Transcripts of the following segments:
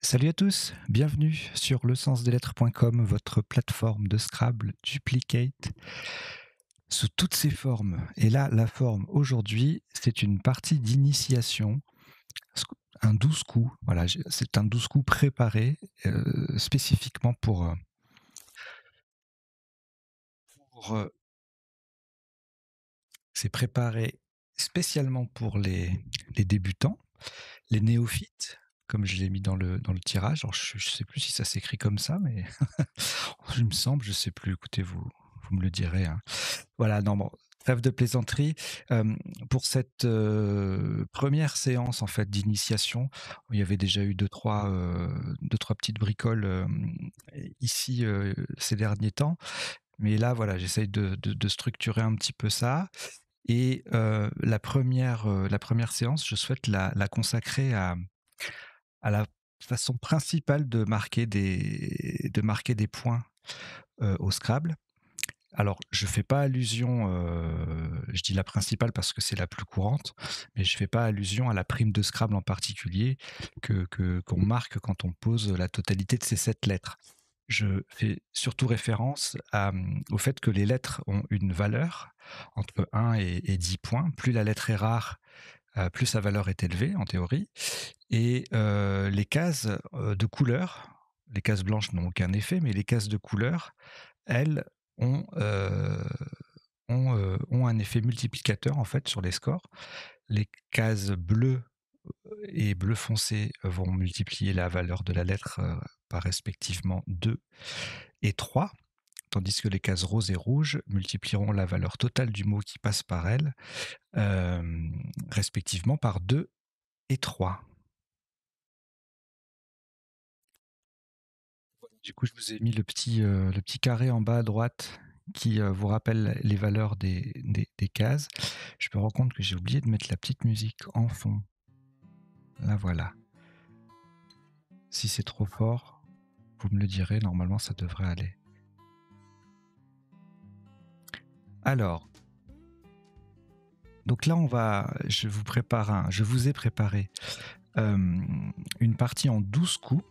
Salut à tous, bienvenue sur lesensdeslettres.com, votre plateforme de Scrabble Duplicate sous toutes ses formes. Et là, la forme aujourd'hui, c'est une partie d'initiation, un 12 coups. Voilà, c'est un 12 coups préparé spécifiquement pour c'est préparé spécialement pour les débutants, les néophytes, comme je l'ai mis dans le tirage. Alors, je ne sais plus si ça s'écrit comme ça, mais il me semble, je ne sais plus. Écoutez, vous me le direz, hein. Voilà, non, bon, trêve de plaisanterie. Pour cette première séance en fait d'initiation, il y avait déjà eu deux trois petites bricoles ici ces derniers temps. Mais là, voilà, j'essaye de structurer un petit peu ça. Et la première séance, je souhaite la consacrer à la façon principale de marquer des points au Scrabble. Alors, je fais pas allusion, je dis la principale parce que c'est la plus courante, mais je fais pas allusion à la prime de Scrabble en particulier qu'on marque quand on pose la totalité de ces 7 lettres. Je fais surtout référence au fait que les lettres ont une valeur entre 1 et 10 points. Plus la lettre est rare, plus sa valeur est élevée en théorie. Et les cases de couleur, les cases blanches n'ont aucun effet, mais les cases de couleur, elles, ont, ont un effet multiplicateur en fait sur les scores. Les cases bleues et bleu foncé vont multiplier la valeur de la lettre par respectivement 2 et 3, tandis que les cases roses et rouges multiplieront la valeur totale du mot qui passe par elles, respectivement par 2 et 3. Du coup, je vous ai mis le petit carré en bas à droite qui vous rappelle les valeurs des cases. Je me rends compte que j'ai oublié de mettre la petite musique en fond. Là, voilà. Si c'est trop fort, vous me le direz, normalement ça devrait aller. Alors, donc là, je vous ai préparé une partie en 12 coups,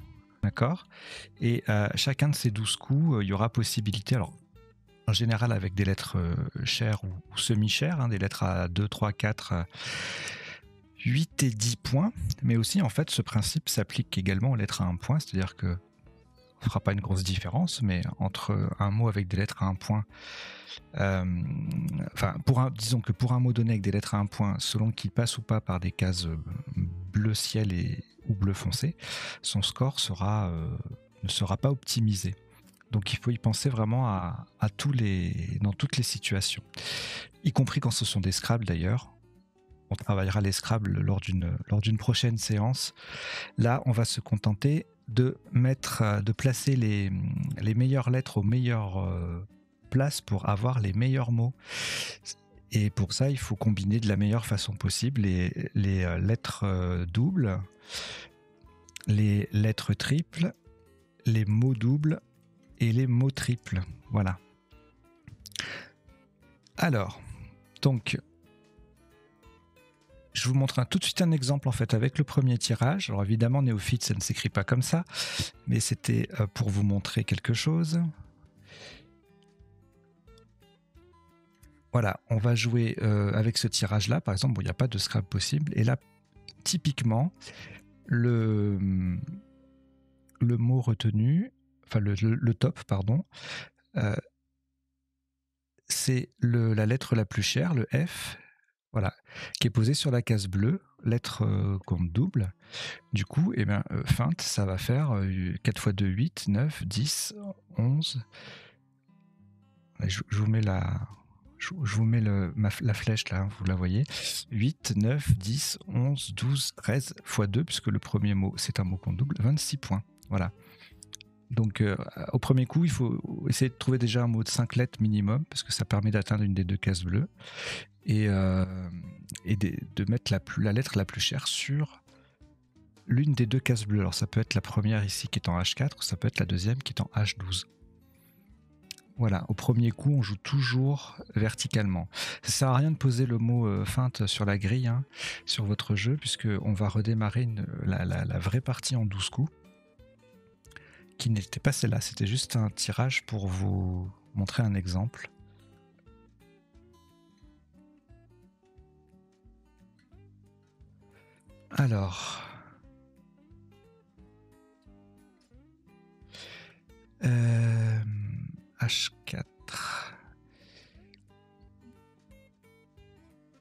d'accord. Et chacun de ces 12 coups, il y aura possibilité, alors en général avec des lettres chères ou semi-chères, hein, des lettres à 2, 3, 4, 8 et 10 points, mais aussi en fait ce principe s'applique également aux lettres à 1 point, c'est-à-dire que ne fera pas une grosse différence, mais entre un mot avec des lettres à 1 point, disons que pour un mot donné avec des lettres à 1 point, selon qu'il passe ou pas par des cases bleu ciel ou bleu foncé, son score ne sera pas optimisé. Donc il faut y penser vraiment dans toutes les situations, y compris quand ce sont des Scrabble d'ailleurs. On travaillera les Scrabble lors d'une prochaine séance. Là, on va se contenter de placer les meilleures lettres aux meilleures places pour avoir les meilleurs mots. Et pour ça, il faut combiner de la meilleure façon possible les lettres doubles, les lettres triples, les mots doubles et les mots triples. Voilà. Alors, donc, je vous montre tout de suite un exemple en fait avec le premier tirage. Alors évidemment, néophyte, ça ne s'écrit pas comme ça, mais c'était pour vous montrer quelque chose. Voilà, on va jouer avec ce tirage-là. Par exemple, il n'y a pas de Scrabble possible. Et là, typiquement, le mot retenu, enfin le top, pardon, c'est la lettre la plus chère, le F, voilà, qui est posée sur la case bleue, lettre compte double. Du coup, feinte, ça va faire 4 x 2, 8, 9, 10, 11. Je vous mets la flèche là, vous la voyez. 8, 9, 10, 11, 12, 13 x 2, puisque le premier mot, c'est un mot compte double, 26 points. Voilà. Donc, au premier coup, il faut essayer de trouver déjà un mot de 5 lettres minimum, parce que ça permet d'atteindre une des deux cases bleues, et de mettre la lettre la plus chère sur l'une des deux cases bleues. Alors, ça peut être la première ici qui est en H4, ou ça peut être la deuxième qui est en H12. Voilà, au premier coup, on joue toujours verticalement. Ça sert à rien de poser le mot feinte sur la grille, hein, sur votre jeu, puisqu'on va redémarrer la vraie partie en 12 coups. qui n'était pas celle-là, c'était juste un tirage pour vous montrer un exemple. Alors, H4.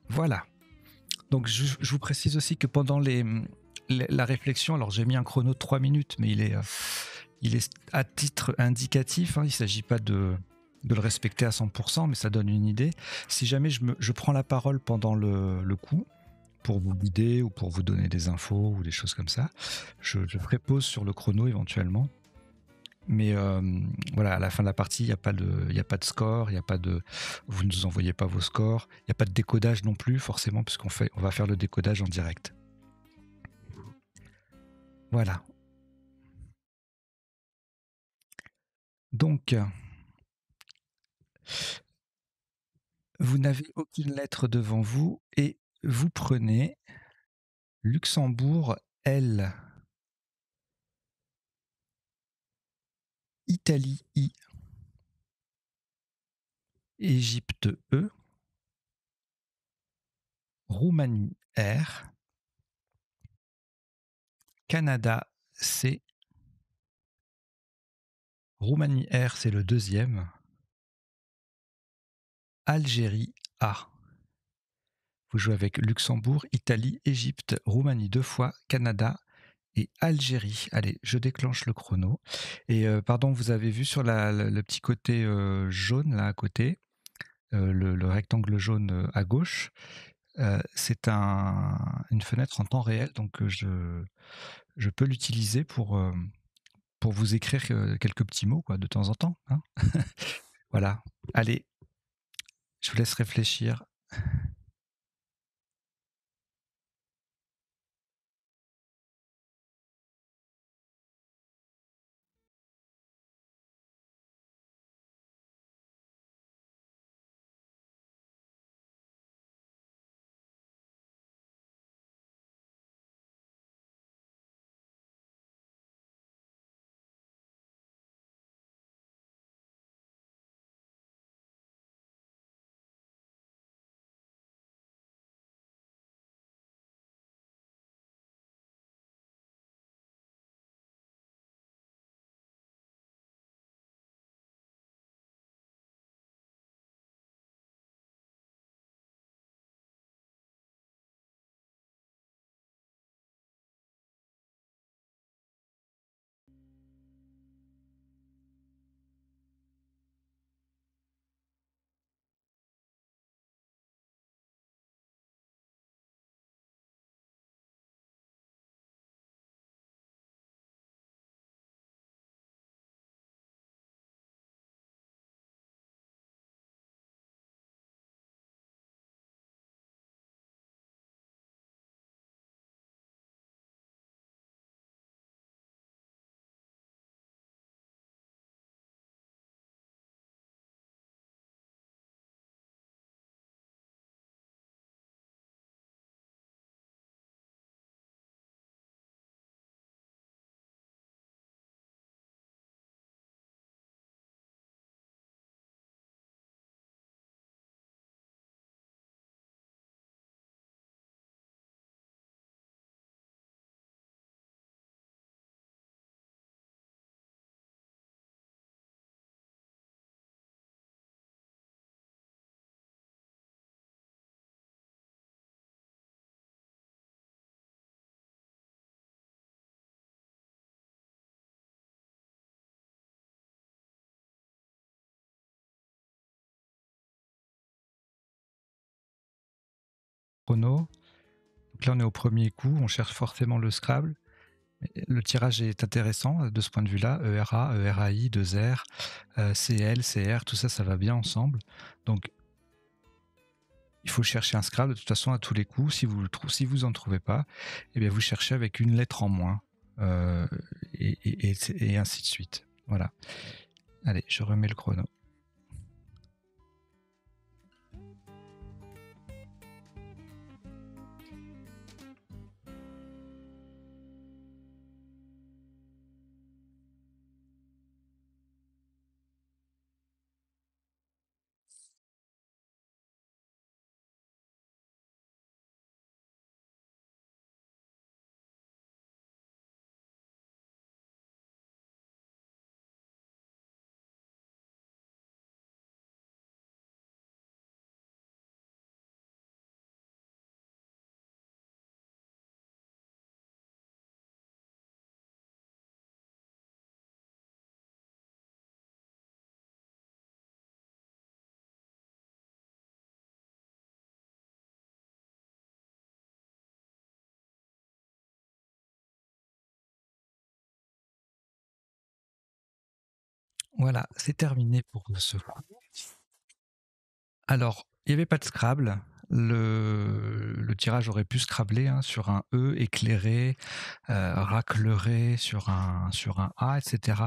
Voilà. Donc je vous précise aussi que pendant la réflexion, alors j'ai mis un chrono de 3 minutes, mais il est à titre indicatif, hein, il ne s'agit pas de le respecter à 100%, mais ça donne une idée. Si jamais je prends la parole pendant le coup, pour vous guider ou pour vous donner des infos ou des choses comme ça, je ferai pause sur le chrono éventuellement. Mais voilà, à la fin de la partie, il n'y a pas de score, vous ne nous envoyez pas vos scores, il n'y a pas de décodage non plus, forcément, puisqu'on va faire le décodage en direct. Voilà. Donc, vous n'avez aucune lettre devant vous et vous prenez Luxembourg L, Italie I, Égypte E, Roumanie R, Canada C, Roumanie R c'est le deuxième, Algérie A. Vous jouez avec Luxembourg, Italie, Égypte, Roumanie 2 fois, Canada et Algérie. Allez, je déclenche le chrono. Et pardon, vous avez vu sur le petit côté jaune là à côté, le rectangle jaune à gauche, c'est une fenêtre en temps réel, donc je peux l'utiliser pour vous écrire quelques petits mots quoi, de temps en temps. Hein. Voilà. Allez, je vous laisse réfléchir. Chrono. Donc là, on est au premier coup, on cherche forcément le Scrabble. Le tirage est intéressant de ce point de vue-là. ERA, ERAI, 2R, CL, CR, tout ça, ça va bien ensemble. Donc, il faut chercher un Scrabble de toute façon à tous les coups. Si vous en trouvez pas, eh bien vous cherchez avec une lettre en moins et ainsi de suite. Voilà. Allez, je remets le chrono. Voilà, c'est terminé pour ce coup. Alors, il n'y avait pas de Scrabble. Le tirage aurait pu scrabler hein, sur un E éclairé, racleré sur un A, etc.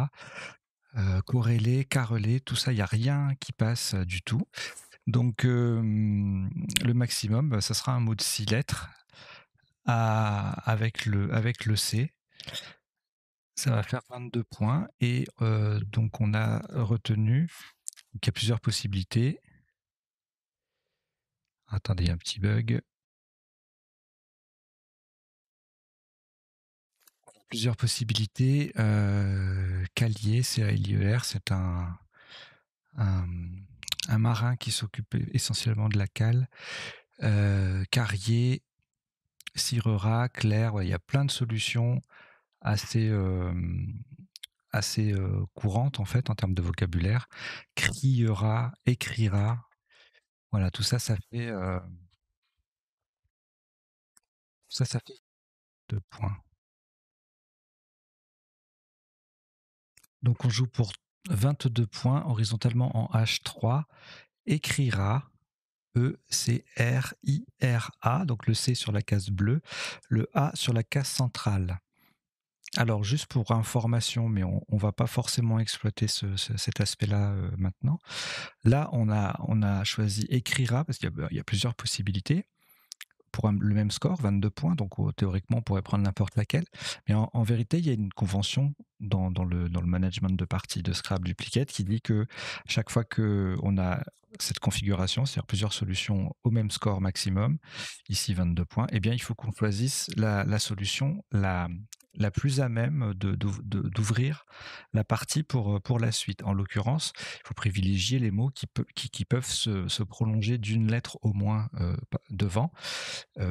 Corrélé, carrelé, tout ça, il n'y a rien qui passe du tout. Donc, le maximum, ça sera un mot de 6 lettres avec le C. Ça va faire 22 points. Et donc, on a retenu qu'il y a plusieurs possibilités. Attendez, il y a un petit bug. Plusieurs possibilités. Calier, C-A-L-I-E-R, c'est un, un marin qui s'occupe essentiellement de la cale. Carrier, cirera, clair, ouais, il y a plein de solutions assez, assez courantes en fait en termes de vocabulaire. Criera, écrira, voilà, tout ça, ça fait, ça fait 2 points. Donc on joue pour 22 points horizontalement en H3. Écrira, E-C-R-I-R-A, donc le C sur la case bleue, le A sur la case centrale. Alors, juste pour information, mais on ne va pas forcément exploiter cet aspect-là maintenant. Là, on a choisi écrira, parce qu'il y a plusieurs possibilités pour le même score, 22 points, donc théoriquement on pourrait prendre n'importe laquelle. Mais en vérité, il y a une convention dans le management de partie de Scrabble Duplicate qui dit que chaque fois qu'on a cette configuration, c'est-à-dire plusieurs solutions au même score maximum, ici 22 points, eh bien il faut qu'on choisisse la solution la plus à même d'ouvrir la partie pour la suite. En l'occurrence, il faut privilégier les mots qui peuvent se prolonger d'une lettre au moins devant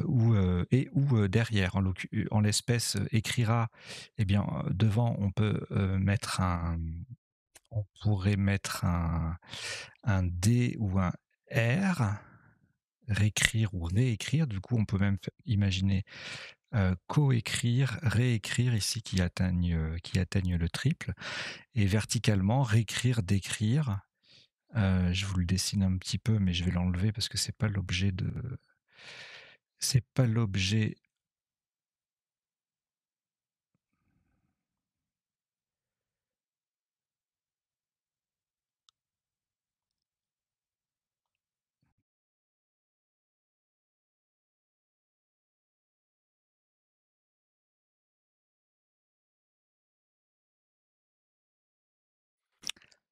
ou derrière. En l'espèce écrira, eh bien devant on peut mettre on pourrait mettre un D ou un R, réécrire ou réécrire. Du coup, on peut même imaginer coécrire, réécrire ici qui atteignent le triple, et verticalement réécrire, décrire. Je vous le dessine un petit peu, mais je vais l'enlever parce que c'est pas l'objet de. C'est pas l'objet.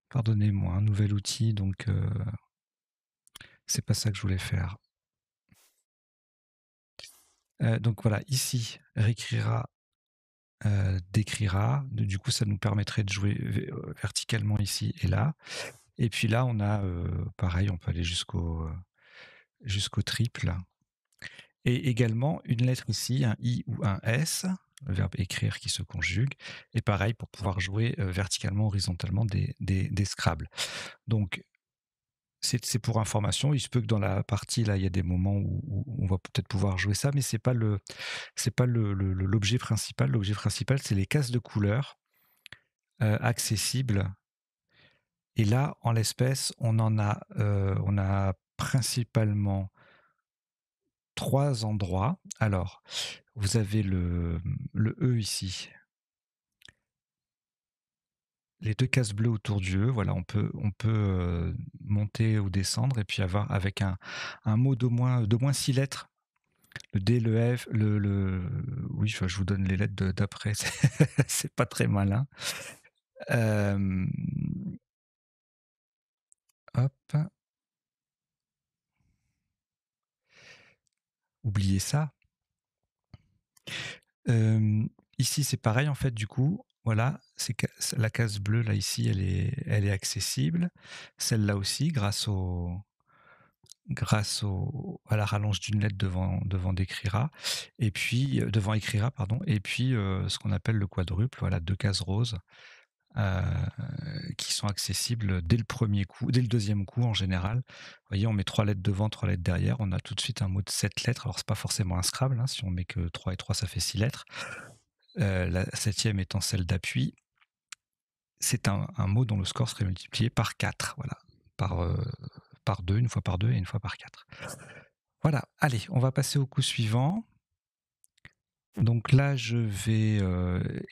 Pardonnez-moi, un nouvel outil, donc c'est pas ça que je voulais faire. Donc voilà, ici, réécrira, décrira. Du coup, ça nous permettrait de jouer verticalement ici et là. Et puis là, on a, pareil, on peut aller jusqu'au triple. Et également, une lettre ici, un I ou un S, le verbe écrire qui se conjugue. Et pareil, pour pouvoir jouer verticalement, horizontalement des Scrabble. Donc, c'est pour information. Il se peut que dans la partie, là, il y a des moments où on va peut-être pouvoir jouer ça, mais c'est pas l'objet principal. L'objet principal, c'est les cases de couleurs accessibles. Et là, en l'espèce, on a principalement 3 endroits. Alors, vous avez le E ici, les 2 cases bleues autour du E. Voilà, on peut monter ou descendre et puis avoir avec un mot d'au moins 6 lettres. Le D, le F, oui, je vous donne les lettres d'après, c'est pas très malin. Hop, oubliez ça. Ici, c'est pareil en fait, du coup, voilà, la case bleue là ici, elle est accessible. Celle-là aussi, à la rallonge d'une lettre devant d'écrira, et puis devant écrira, pardon, et puis ce qu'on appelle le quadruple, voilà, 2 cases roses qui sont accessibles dès le premier coup, dès le deuxième coup en général. Vous voyez, on met 3 lettres devant, 3 lettres derrière, on a tout de suite un mot de 7 lettres. Alors c'est pas forcément un Scrabble, hein, si on met que 3 et 3, ça fait 6 lettres. La septième étant celle d'appui. c'est un mot dont le score serait multiplié par 4, voilà, par 2, une fois par 2 et une fois par 4. Voilà, allez, on va passer au coup suivant. Donc là, je vais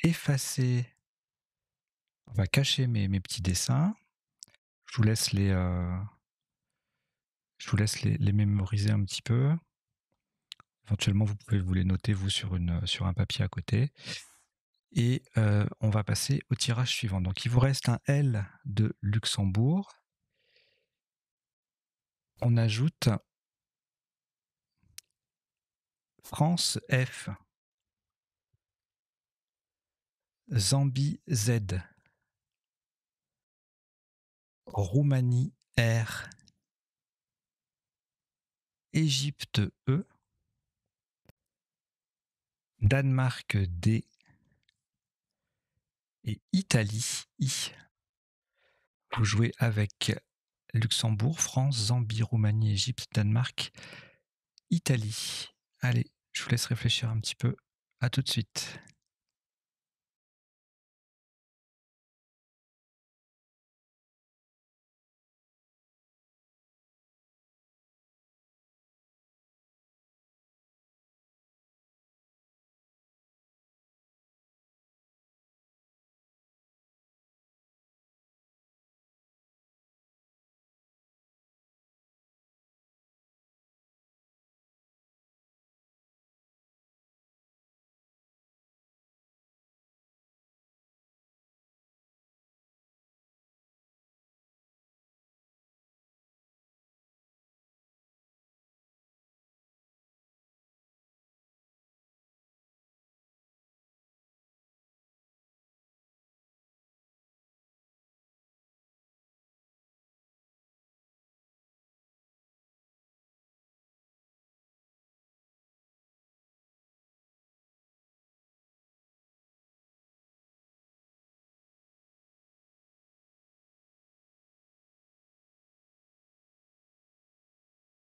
effacer, on va cacher mes petits dessins. Je vous laisse les mémoriser un petit peu. Éventuellement, vous pouvez vous les noter, vous, sur un papier à côté. Et on va passer au tirage suivant. Donc, il vous reste un L de Luxembourg. On ajoute France F, Zambie Z, Roumanie R, Égypte E, Danemark D et Italie I. Vous jouez avec Luxembourg, France, Zambie, Roumanie, Égypte, Danemark, Italie. Allez, je vous laisse réfléchir un petit peu. À tout de suite.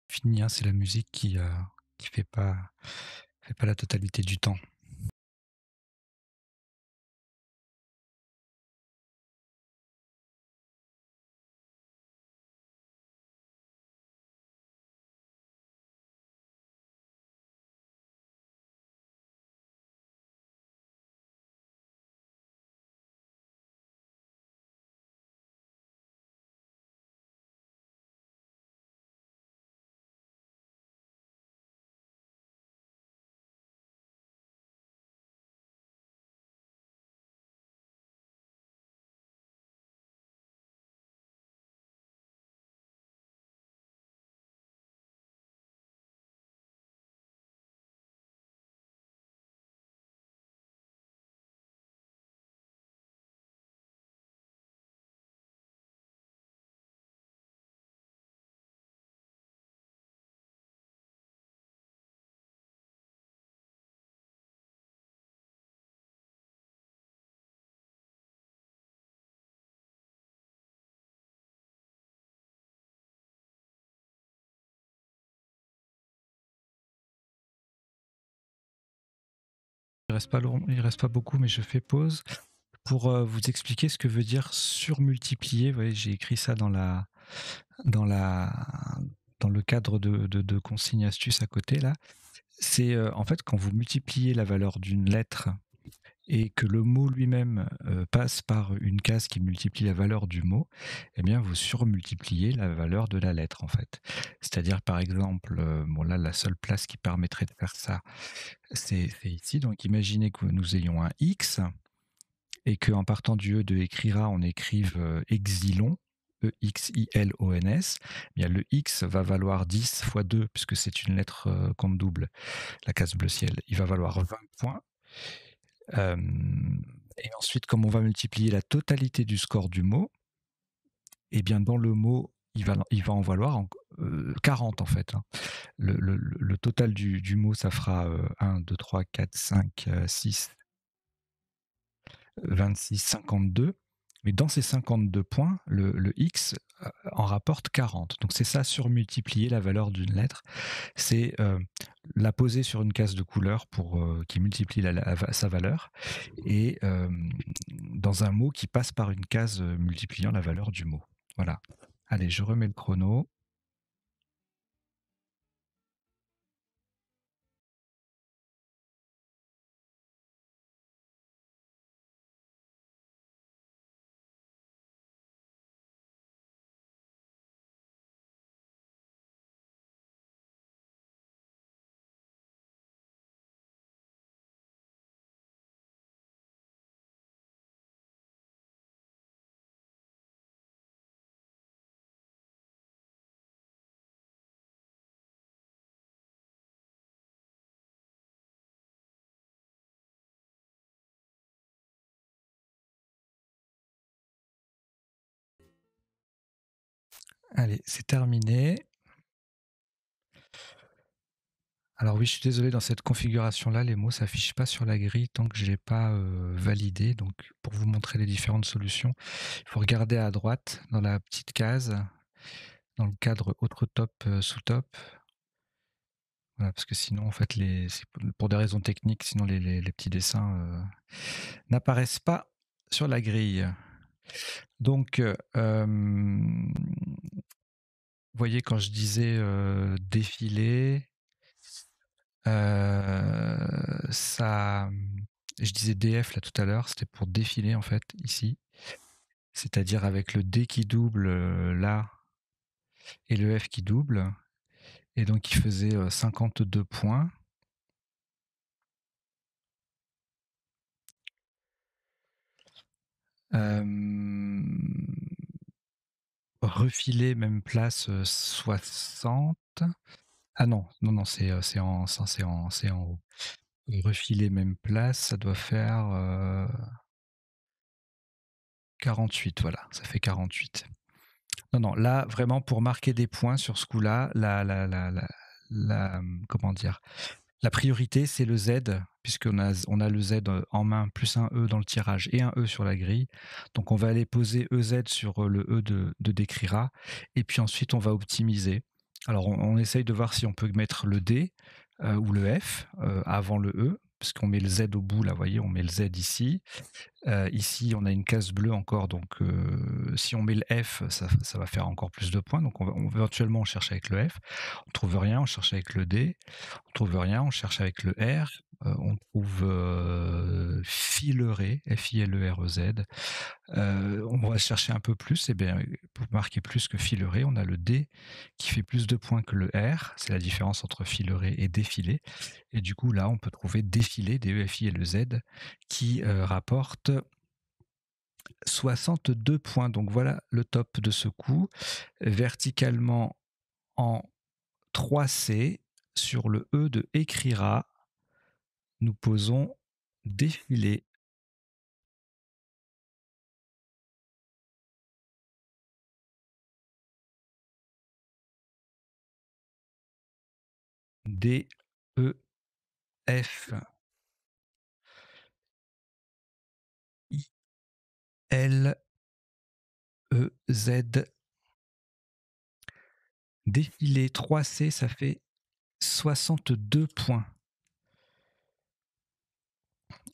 Fini, hein, c'est la musique qui fait pas la totalité du temps. Il reste pas beaucoup, mais je fais pause pour vous expliquer ce que veut dire surmultiplier. Vous voyez, j'ai écrit ça dans le cadre de consignes astuces à côté là. C'est en fait quand vous multipliez la valeur d'une lettre et que le mot lui-même passe par une case qui multiplie la valeur du mot, eh bien vous surmultipliez la valeur de la lettre en fait. C'est-à-dire par exemple, bon là la seule place qui permettrait de faire ça, c'est ici. Donc imaginez que nous ayons un X et qu'en partant du E de écrira, on écrive exilon, E-X-I-L-O-N-S, bien le X va valoir 10 fois 2, puisque c'est une lettre compte double, la case bleu ciel. Il va valoir 20 points. Et ensuite, comme on va multiplier la totalité du score du mot, et bien dans le mot, il va en valoir 40 en fait. Hein. Le total du mot, ça fera 1, 2, 3, 4, 5, 6, 26, 52. Mais dans ces 52 points, le X en rapporte 40. Donc c'est ça, surmultiplier la valeur d'une lettre. C'est la poser sur une case de couleur pour qui multiplie sa valeur, et dans un mot qui passe par une case multipliant la valeur du mot. Voilà. Allez, je remets le chrono. Allez, c'est terminé. Alors oui, je suis désolé, dans cette configuration-là, les mots ne s'affichent pas sur la grille tant que je n'ai pas validé. Donc, pour vous montrer les différentes solutions, il faut regarder à droite, dans la petite case, dans le cadre autre top, sous-top. Voilà, parce que sinon, en fait, pour des raisons techniques, sinon les petits dessins n'apparaissent pas sur la grille. Donc, vous voyez, quand je disais défiler, ça, je disais DF là tout à l'heure, c'était pour défiler en fait ici, c'est-à-dire avec le D qui double là et le F qui double, et donc il faisait 52 points. Refiler même place 60. Ah non, non, non, c'est en haut. Refiler même place, ça doit faire 48, voilà, ça fait 48. Non, non, là, vraiment, pour marquer des points sur ce coup-là, comment dire, la priorité, c'est le Z, puisqu'on a le Z en main, plus un E dans le tirage et un E sur la grille. Donc, on va aller poser EZ sur le E de Décrira, et puis ensuite, on va optimiser. Alors, on essaye de voir si on peut mettre le D ou le F avant le E, parce qu'on met le Z au bout, là, vous voyez, on met le Z ici. Ici, on a une case bleue encore, donc si on met le F, ça va faire encore plus de points. Donc éventuellement, on cherche avec le F. On trouve rien, on cherche avec le D. On trouve rien, on cherche avec le R. On trouve fileré, F-I-L-E-R-E-Z. On va chercher un peu plus, et bien pour marquer plus que fileré, on a le D qui fait plus de points que le R. C'est la différence entre fileré et défilé. Et du coup, là, on peut trouver défilé, D-E-F-I-L-E-Z, qui rapporte 62 points. Donc voilà le top de ce coup. Verticalement en 3C, sur le E de écrira, nous posons défilé. D, E, F, I, L, E, Z. Défilé 3C, ça fait 62 points.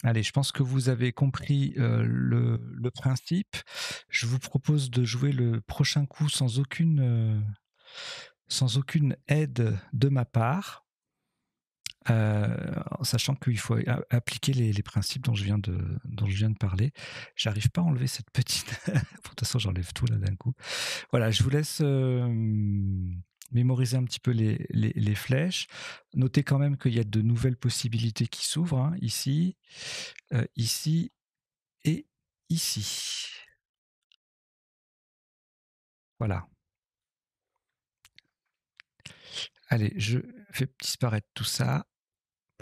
Allez, je pense que vous avez compris le principe. Je vous propose de jouer le prochain coup sans aucune aide de ma part, en sachant qu'il faut appliquer les principes dont je viens de parler. J'arrive pas à enlever cette petite... De toute façon, j'enlève tout là d'un coup. Voilà, je vous laisse mémoriser un petit peu les flèches. Notez quand même qu'il y a de nouvelles possibilités qui s'ouvrent, hein, ici, ici et ici. Voilà. Allez, je fais disparaître tout ça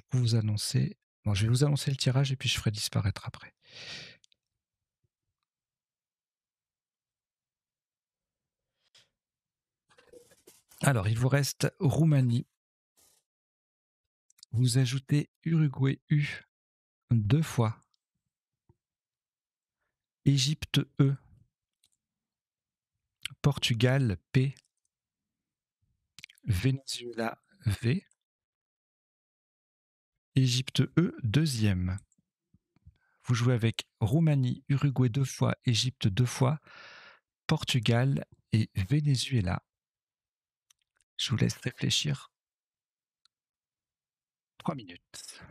pour vous annoncer. Bon, je vais vous annoncer le tirage et puis je ferai disparaître après. Alors, il vous reste Roumanie. Vous ajoutez Uruguay U 2 fois. Égypte E. Portugal P. Venezuela V. Égypte E, deuxième. Vous jouez avec Roumanie, Uruguay 2 fois, Égypte 2 fois, Portugal et Venezuela. Je vous laisse réfléchir 3 minutes.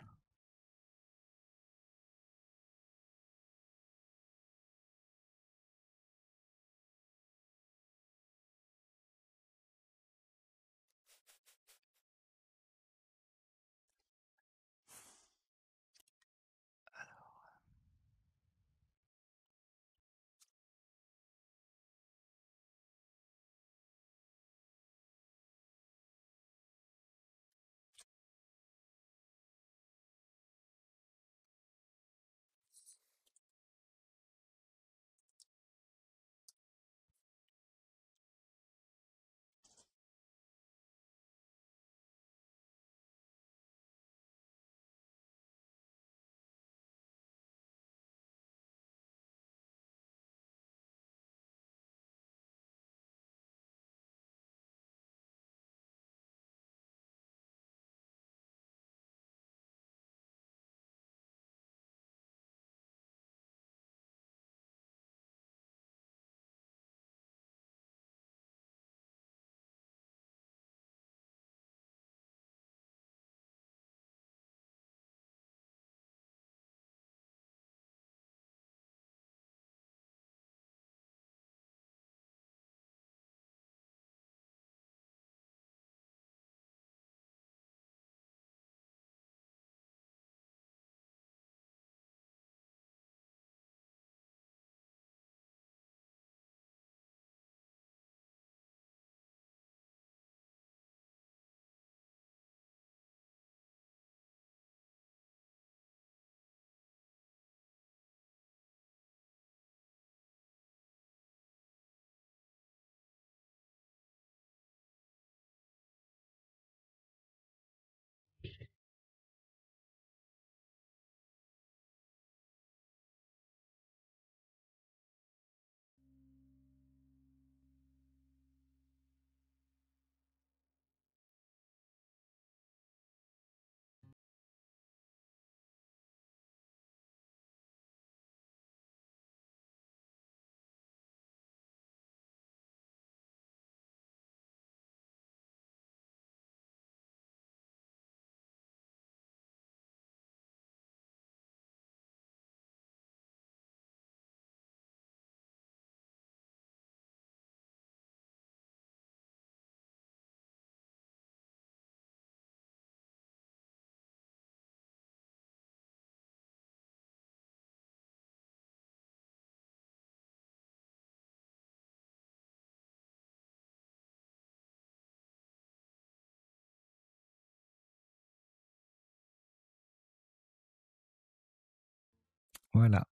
Voilà.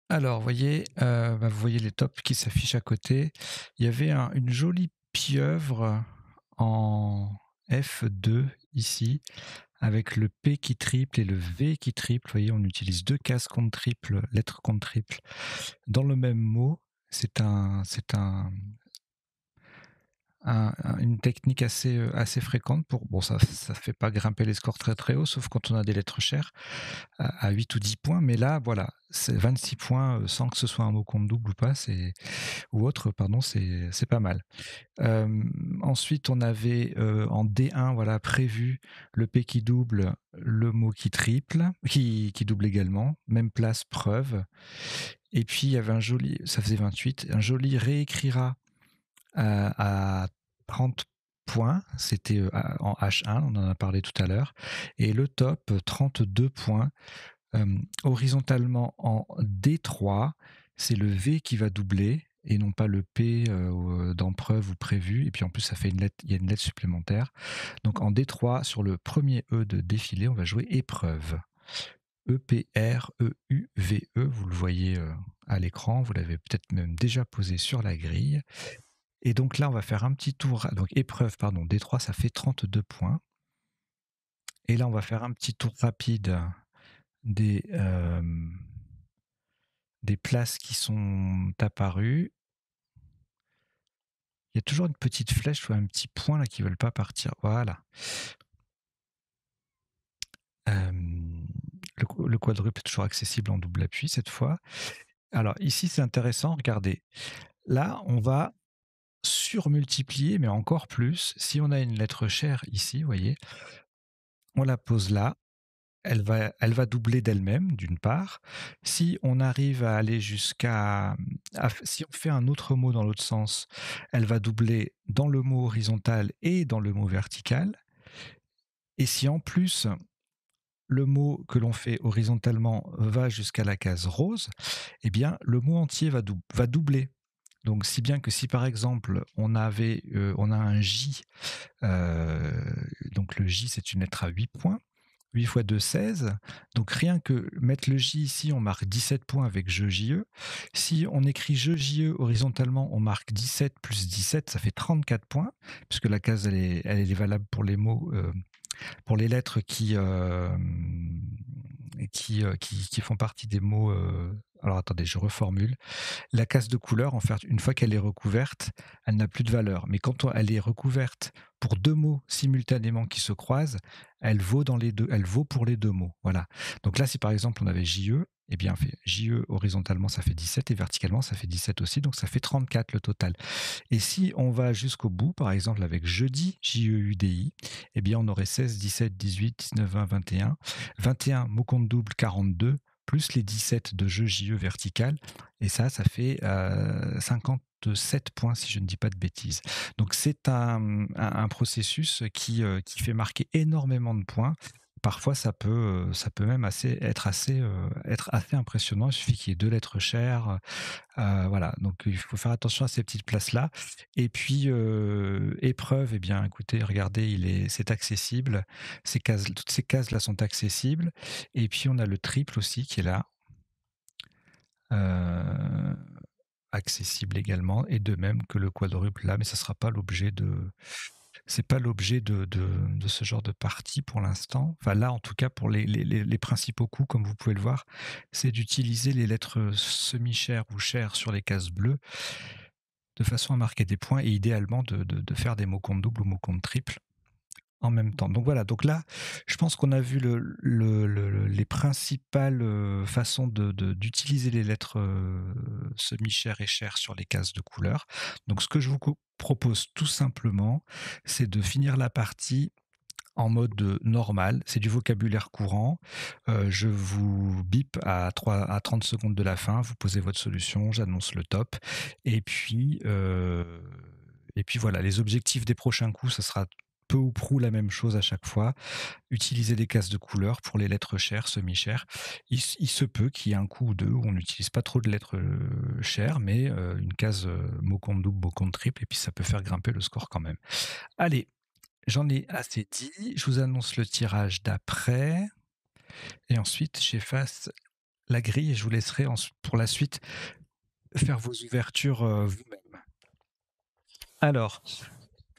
Alors, vous voyez les tops qui s'affichent à côté. Il y avait une jolie pieuvre en F2 ici, avec le P qui triple et le V qui triple. Vous voyez, on utilise deux cases contre triple, lettres contre triple, dans le même mot. C'est une technique assez fréquente pour, bon, ça fait pas grimper les scores très très haut, sauf quand on a des lettres chères à 8 ou 10 points, mais là, voilà, c'est 26 points sans que ce soit un mot compte double ou pas, ou autre, pardon, c'est pas mal. Ensuite, on avait en D1, voilà, prévu le P qui double, le mot qui triple, qui double également, même place, preuve. Et puis, il y avait ça faisait 28, un joli réécrira à 30 points, c'était en H1, on en a parlé tout à l'heure, et le top, 32 points. Horizontalement en D3, c'est le V qui va doubler et non pas le P dans preuve ou prévu. Et puis en plus, ça fait il y a une lettre supplémentaire. Donc en D3, sur le premier E de défilé, on va jouer épreuve. E-P-R-E-U-V-E, vous le voyez à l'écran, vous l'avez peut-être même déjà posé sur la grille. Et donc là, on va faire un petit tour. Donc épreuve, pardon, D3, ça fait 32 points. Et là, on va faire un petit tour rapide des places qui sont apparues. Il y a toujours une petite flèche ou un petit point là qui ne veulent pas partir. Voilà. Le quadruple est toujours accessible en double appui cette fois. Alors ici, c'est intéressant, regardez. Là, on va surmultiplier, mais encore plus. Si on a une lettre chère ici, vous voyez, on la pose là, elle va doubler d'elle-même, d'une part. Si on arrive à aller si on fait un autre mot dans l'autre sens, elle va doubler dans le mot horizontal et dans le mot vertical. Et si en plus, le mot que l'on fait horizontalement va jusqu'à la case rose, eh bien, le mot entier va doubler. Donc, si bien que si par exemple on a un J, donc le J c'est une lettre à 8 points, 8 fois 2, 16. Donc rien que mettre le J ici, on marque 17 points avec je JE. Si on écrit je JE horizontalement, on marque 17 plus 17, ça fait 34 points, puisque la case elle est valable pour les mots, pour les lettres qui font partie des mots. Alors attendez, je reformule. La case de couleur, en fait, une fois qu'elle est recouverte, elle n'a plus de valeur. Mais quand elle est recouverte pour deux mots simultanément qui se croisent, elle vaut pour les deux mots. Voilà. Donc là, si par exemple on avait JE, eh bien, JE horizontalement, ça fait 17 et verticalement, ça fait 17 aussi. Donc ça fait 34 le total. Et si on va jusqu'au bout, par exemple avec jeudi, JEUDI, eh bien on aurait 16, 17, 18, 19, 20, 21. 21, mot compte double, 42, plus les 17 de jeu JE vertical. Et ça fait 57 points si je ne dis pas de bêtises. Donc c'est un processus qui fait marquer énormément de points. Parfois, ça peut même être assez impressionnant. Il suffit qu'il y ait deux lettres chères, voilà, donc il faut faire attention à ces petites places-là. Et puis, épreuve, eh bien, écoutez, regardez, c'est accessible. Toutes ces cases-là sont accessibles. Et puis, on a le triple aussi qui est là, euh, accessible également, et de même que le quadruple là, mais ça sera pas l'objet c'est pas l'objet de ce genre de partie pour l'instant. Enfin là, en tout cas, pour les principaux coups, comme vous pouvez le voir, c'est d'utiliser les lettres semi-chères ou chères sur les cases bleues de façon à marquer des points et idéalement de faire des mots compte double ou mots compte triple en même temps. Donc voilà, donc là, je pense qu'on a vu les principales façons d'utiliser les lettres semi-chères et chères sur les cases de couleur. Donc ce que je vous propose tout simplement, c'est de finir la partie en mode normal, c'est du vocabulaire courant. Je vous bip à 30 secondes de la fin, vous posez votre solution, j'annonce le top. Et puis voilà, les objectifs des prochains coups, ça sera peu ou prou la même chose à chaque fois. Utiliser des cases de couleurs pour les lettres chères, semi-chères. Il se peut qu'il y ait un coup ou deux où on n'utilise pas trop de lettres chères, mais une case mot compte double, mot compte triple, et puis ça peut faire grimper le score quand même. Allez, j'en ai assez dit. Je vous annonce le tirage d'après. Et ensuite, j'efface la grille et je vous laisserai pour la suite faire vos ouvertures vous-même. Alors,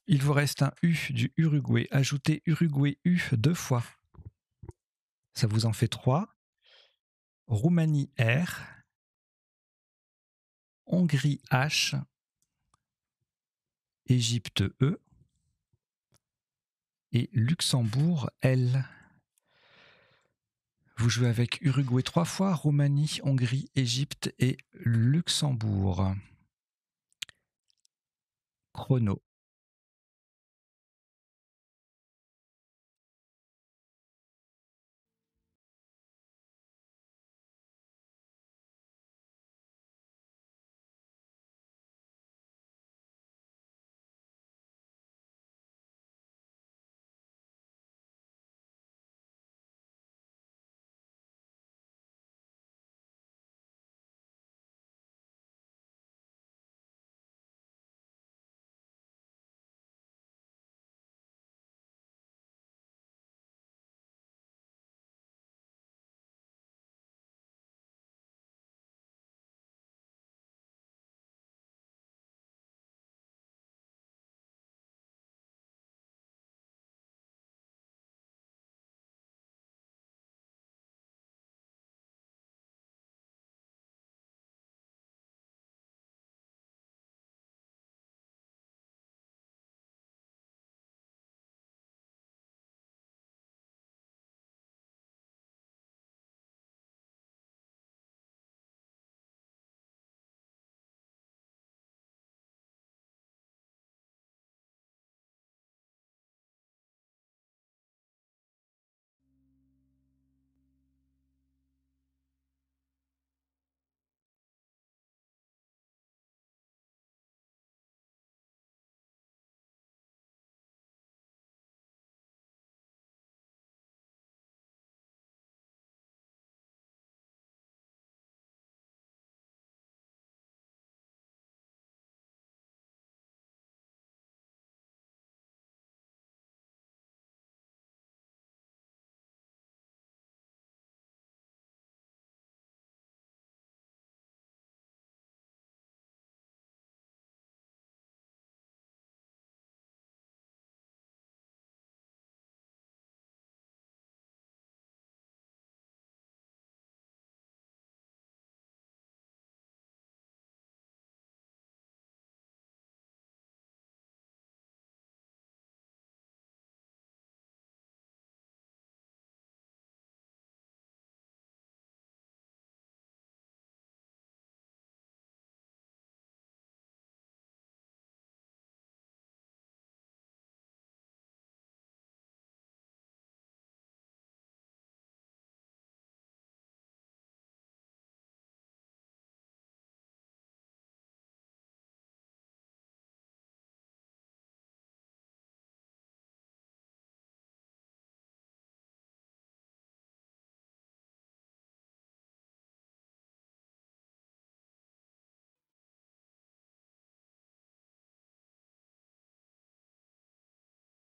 il vous reste un U du Uruguay. Ajoutez Uruguay U 2 fois. Ça vous en fait 3. Roumanie R. Hongrie H. Égypte E. Et Luxembourg L. Vous jouez avec Uruguay 3 fois, Roumanie, Hongrie, Égypte et Luxembourg. Chrono.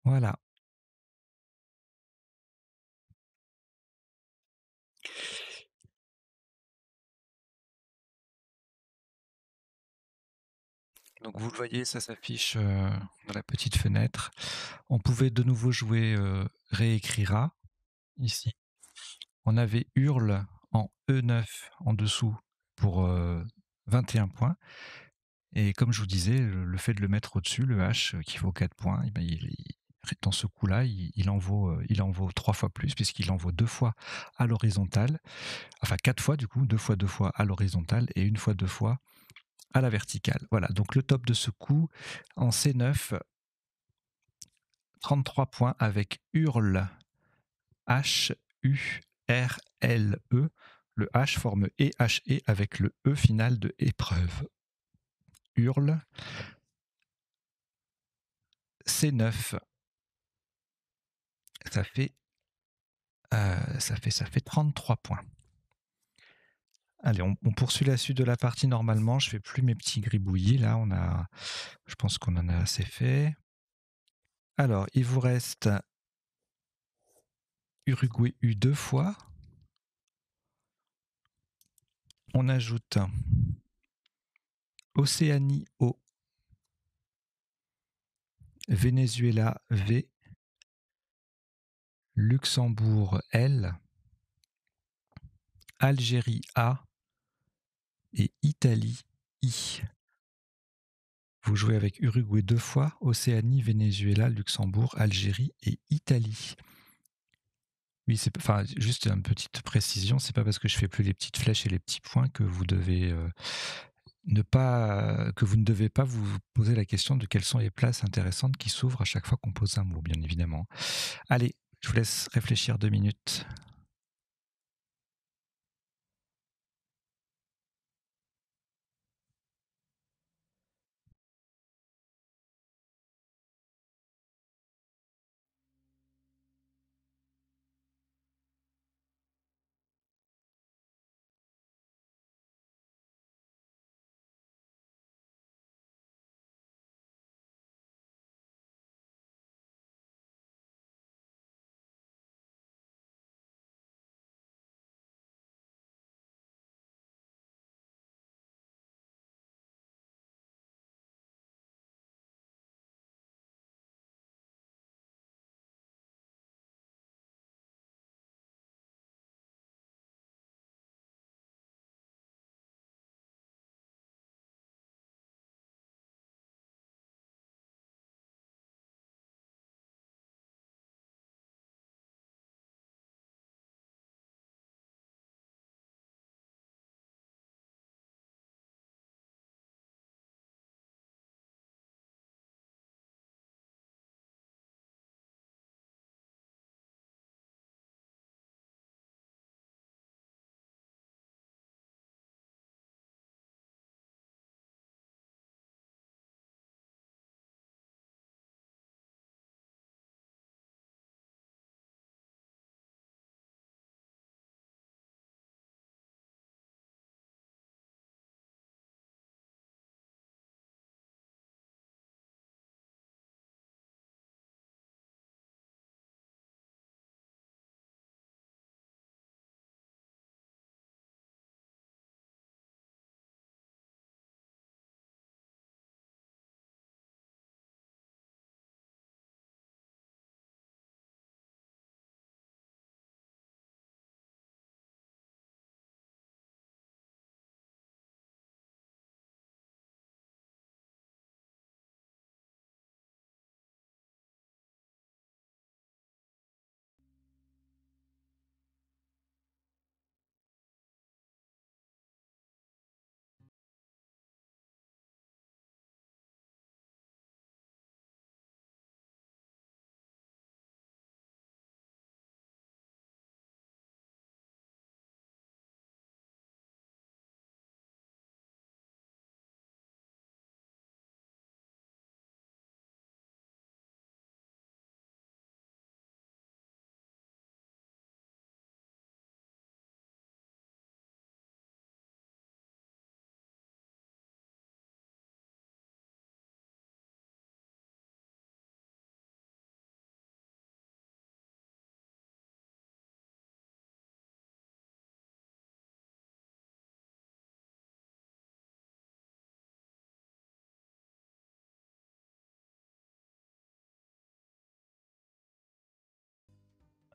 Voilà. Donc vous le voyez, ça s'affiche dans la petite fenêtre. On pouvait de nouveau jouer réécrira ici. On avait hurle en E9 en dessous pour 21 points. Et comme je vous disais, le fait de le mettre au-dessus, le H qui vaut 4 points, et ben dans ce coup-là, il en vaut 3 fois plus, puisqu'il en vaut 2 fois à l'horizontale, enfin 4 fois du coup, 2 fois à l'horizontale et une fois 2 fois à la verticale. Voilà, donc le top de ce coup en C9, 33 points avec hurle, H-U-R-L-E. Le H forme E-H-E avec le E final de épreuve. Hurle, C9. Ça fait, ça fait 33 points. Allez, on poursuit la suite de la partie normalement. Je fais plus mes petits gribouillis. Là, je pense qu'on en a assez fait. Alors, il vous reste Uruguay U 2 fois. On ajoute Océanie O, Venezuela V, Luxembourg L, Algérie A et Italie I. Vous jouez avec Uruguay 2 fois, Océanie, Venezuela, Luxembourg, Algérie et Italie. Oui, enfin, juste une petite précision, c'est pas parce que je fais plus les petites flèches et les petits points que vous devez que vous ne devez pas vous poser la question de quelles sont les places intéressantes qui s'ouvrent à chaque fois qu'on pose un mot, bien évidemment. Allez, je vous laisse réfléchir 2 minutes.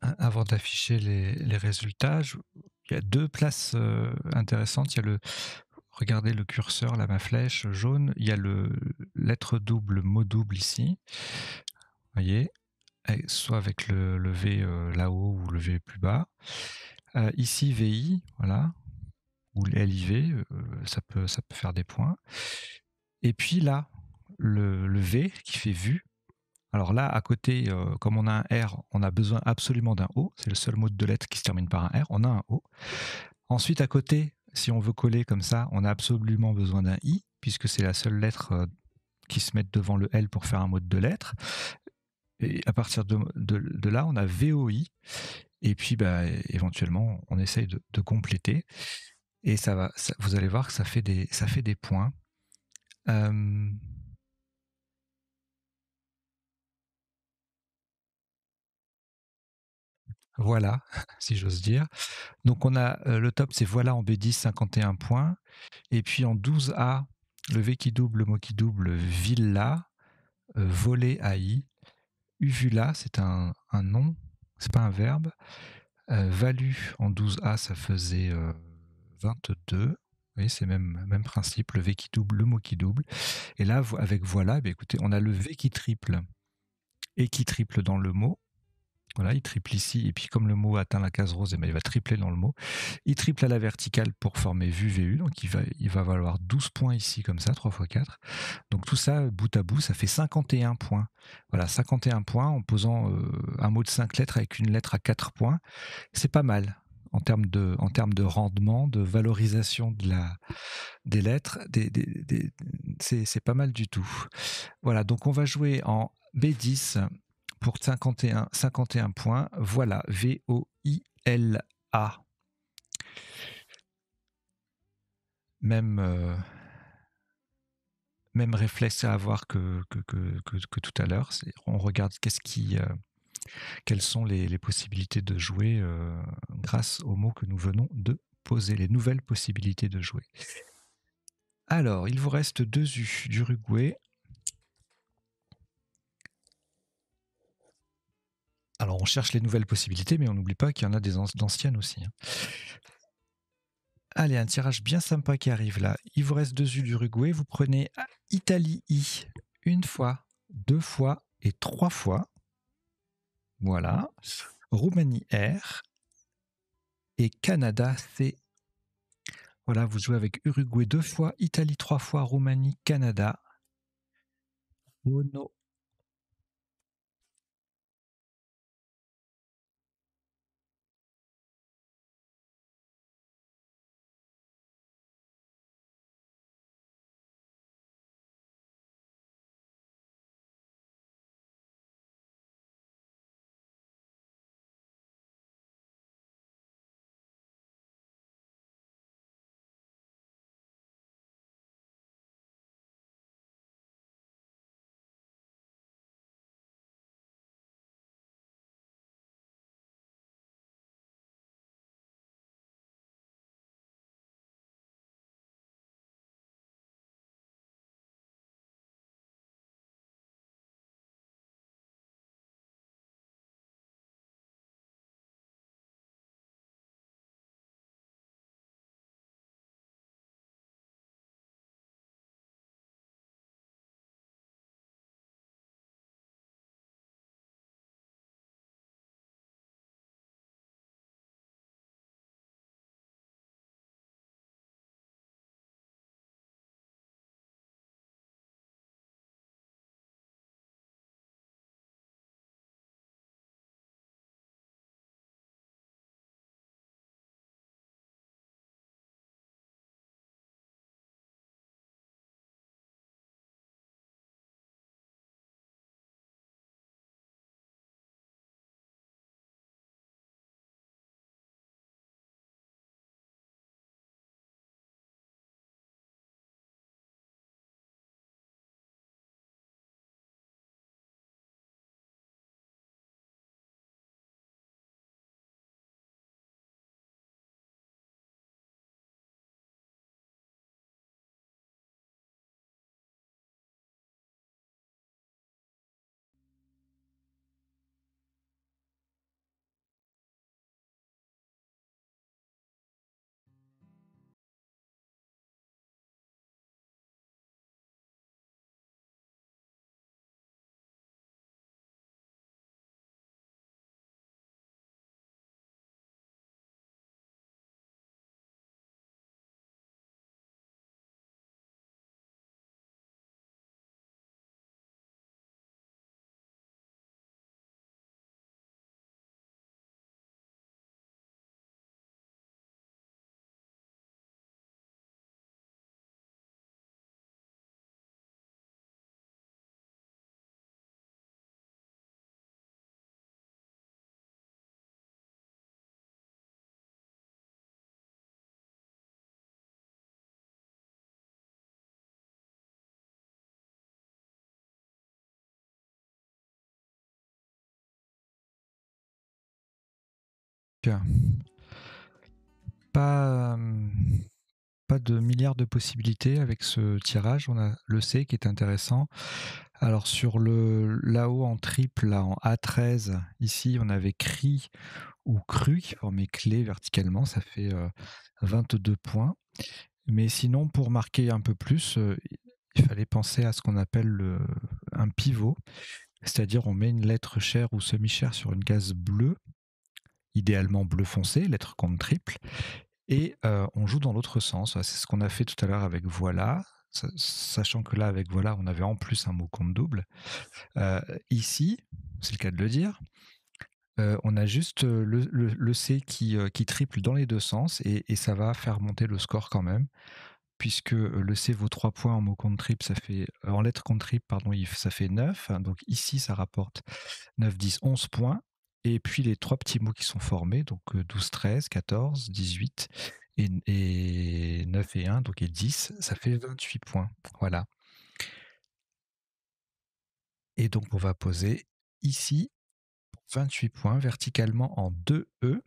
Avant d'afficher les résultats, il y a deux places intéressantes. Il y a regardez le curseur, là, ma flèche jaune, il y a le lettre double, mot double ici. Vous voyez, soit avec le V là-haut ou le V plus bas. Ici, VI, voilà, ou LIV, ça peut faire des points. Et puis là, le V qui fait vu. Alors là, à côté, comme on a un R, on a besoin absolument d'un O. C'est le seul mot de deux lettres qui se termine par un R. On a un O. Ensuite, à côté, si on veut coller comme ça, on a absolument besoin d'un I, puisque c'est la seule lettre qui se met devant le L pour faire un mot de deux lettres. Et à partir de là, on a VOI. Et puis, bah, éventuellement, on essaye de compléter. Et vous allez voir que ça fait des points. Voilà, si j'ose dire. Donc on a le top, c'est voilà en B10, 51 points. Et puis en 12A, le V qui double, le mot qui double, villa, voler AI. Uvula, c'est un nom, c'est pas un verbe. Valu en 12A, ça faisait 22. Oui, c'est même principe, le V qui double, le mot qui double. Et là, avec voilà, eh écoutez, on a le V qui triple et qui triple dans le mot. Voilà, il triple ici, et puis comme le mot atteint la case rose, eh bien, il va tripler dans le mot. Il triple à la verticale pour former VU, VU, donc il va valoir 12 points ici, comme ça, 3 x 4. Donc tout ça, bout à bout, ça fait 51 points. Voilà, 51 points en posant un mot de 5 lettres avec une lettre à 4 points. C'est pas mal en termes de rendement, de valorisation des lettres. C'est pas mal du tout. Voilà, donc on va jouer en B10 pour 51 points. Voilà, VOILA. Même, même réflexe à avoir que tout à l'heure. On regarde quelles sont les possibilités de jouer grâce aux mots que nous venons de poser, les nouvelles possibilités de jouer. Alors, il vous reste 2 U d'Uruguay. Alors, on cherche les nouvelles possibilités, mais on n'oublie pas qu'il y en a des d'anciennes aussi. Allez, un tirage bien sympa qui arrive là. Il vous reste 2 U d'Uruguay. Vous prenez Italie I une fois, 2 fois et 3 fois. Voilà. Roumanie R et Canada C. Voilà, vous jouez avec Uruguay 2 fois, Italie 3 fois, Roumanie, Canada. Oh no. Pas, pas de milliards de possibilités avec ce tirage. On a le C qui est intéressant. Alors sur le là-haut en triple, là en A13, ici on avait CRI ou CRU qui formait clé verticalement, ça fait 22 points. Mais sinon, pour marquer un peu plus, il fallait penser à ce qu'on appelle un pivot, c'est-à-dire on met une lettre chère ou semi-chère sur une case bleue, idéalement bleu foncé, lettre compte triple, et on joue dans l'autre sens. C'est ce qu'on a fait tout à l'heure avec voilà, sachant que là, avec voilà, on avait en plus un mot compte double. Ici, c'est le cas de le dire, on a juste le C qui triple dans les deux sens et ça va faire monter le score quand même, puisque le C vaut 3 points en mot compte triple, ça fait, en lettre compte triple, pardon, ça fait 9. Donc ici, ça rapporte 9, 10, 11 points. Et puis les trois petits mots qui sont formés, donc 12, 13, 14, 18 et 9 et 1, donc et 10, ça fait 28 points. Voilà. Et donc on va poser ici 28 points verticalement en 2E.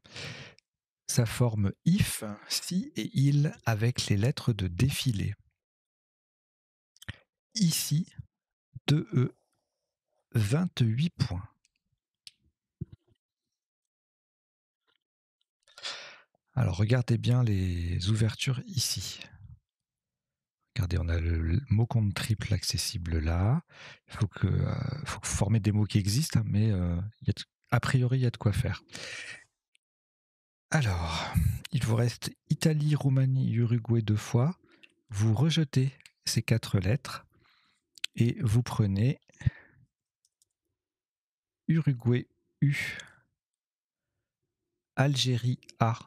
Ça forme if, si et il avec les lettres de défilé. Ici, 2E, 28 points. Alors regardez bien les ouvertures ici. Regardez, on a le mot compte triple accessible là. Il faut que former des mots qui existent, hein, mais a priori, il y a de quoi faire. Alors, il vous reste Italie, Roumanie, Uruguay 2 fois. Vous rejetez ces 4 lettres et vous prenez Uruguay U, Algérie A,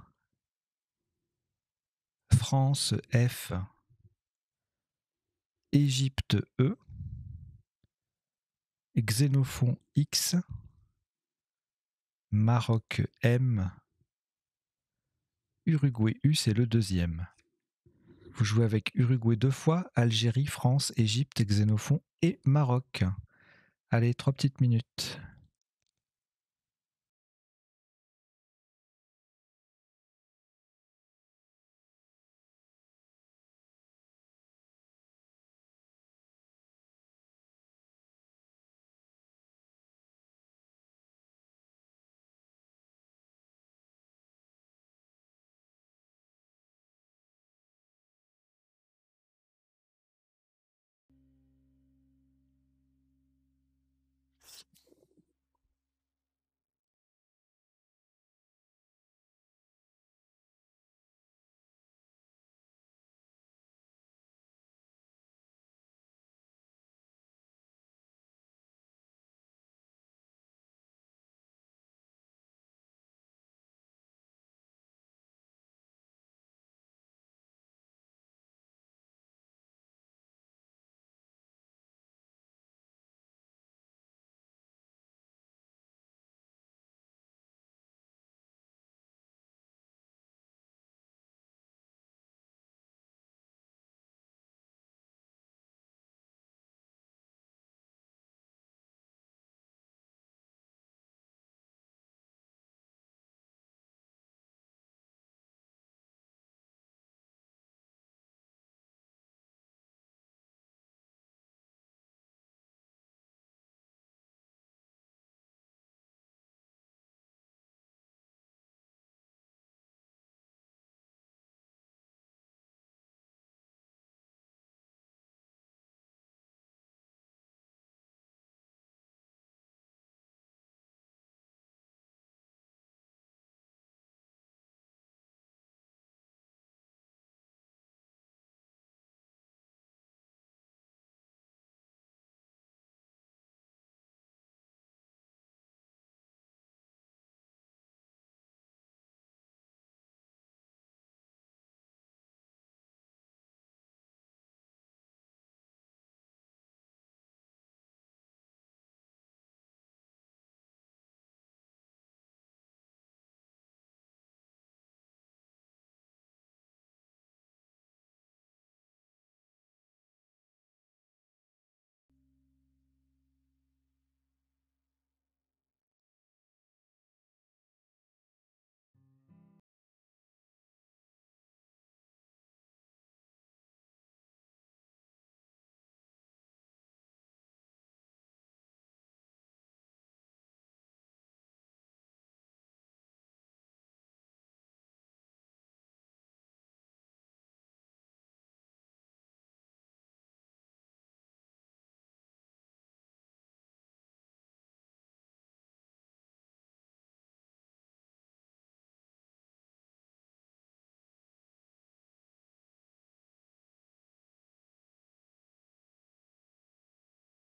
France F, Égypte E, Xénophon X, Maroc M, Uruguay U, c'est le deuxième. Vous jouez avec Uruguay 2 fois, Algérie, France, Égypte, Xénophon et Maroc. Allez, 3 petites minutes.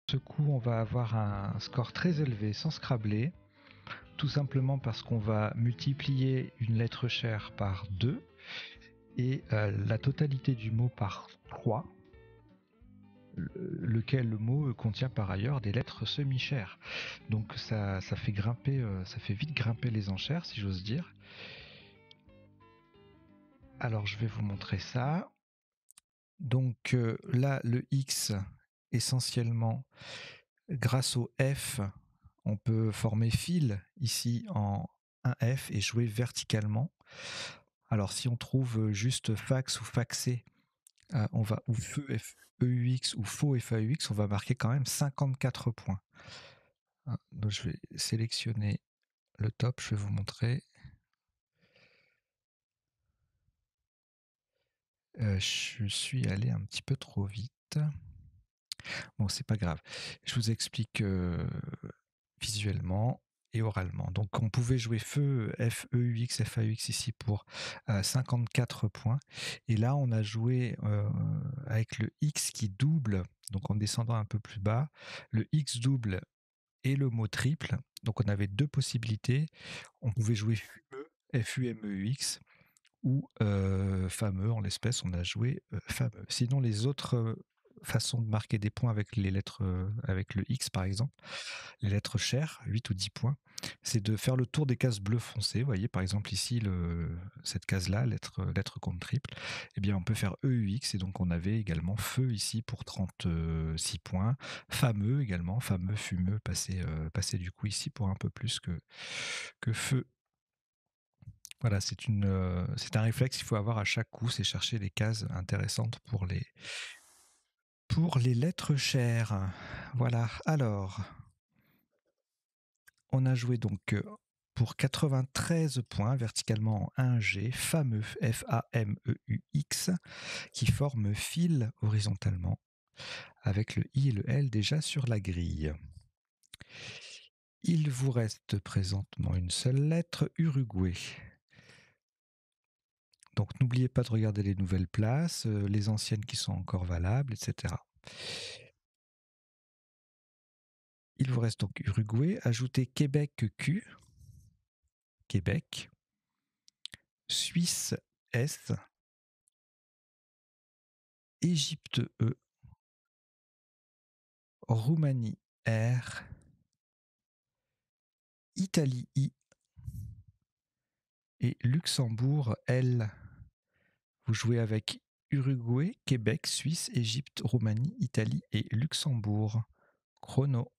Ce coup, on va avoir un score très élevé sans Scrabble, tout simplement parce qu'on va multiplier une lettre chère par 2 et la totalité du mot par 3, lequel le mot contient par ailleurs des lettres semi-chères. Donc ça fait grimper, ça fait vite grimper les enchères, si j'ose dire. Alors je vais vous montrer ça. Donc là, le X, essentiellement, grâce au F, on peut former fil ici en un F et jouer verticalement. Alors si on trouve juste fax ou faxé, on va ou feu FEUX ou faux FAUX, on va marquer quand même 54 points. Donc je vais sélectionner le top, je vais vous montrer. Je suis allé un petit peu trop vite. Bon, c'est pas grave. Je vous explique visuellement et oralement. Donc, on pouvait jouer feu, FEUX, FAUX ici pour 54 points. Et là, on a joué avec le X qui double, donc en descendant un peu plus bas, le X double et le mot triple. Donc, on avait deux possibilités. On pouvait jouer fumeux, FUMEUX, ou fameux, en l'espèce, on a joué fameux. Sinon, les autres façons de marquer des points avec les lettres, avec le X par exemple, les lettres chères, 8 ou 10 points, c'est de faire le tour des cases bleues foncées. Vous voyez, par exemple, ici, cette case-là, lettre contre triple, eh bien, on peut faire EUX, et donc on avait également feu ici pour 36 points, fameux également, fameux, fumeux, passer du coup ici pour un peu plus que feu. Voilà, c'est un réflexe qu'il faut avoir à chaque coup, c'est chercher les cases intéressantes pour les lettres chères. Voilà, alors, on a joué donc pour 93 points, verticalement en 1G, fameux FAMEUX, qui forme fil horizontalement, avec le I et le L déjà sur la grille. Il vous reste présentement une seule lettre, Uruguay. Donc n'oubliez pas de regarder les nouvelles places, les anciennes qui sont encore valables, etc. Il vous reste donc Uruguay, ajoutez Québec Q, Québec, Suisse S, Égypte E, Roumanie R, Italie I et Luxembourg L. Vous jouez avec Uruguay, Québec, Suisse, Égypte, Roumanie, Italie et Luxembourg. Chrono.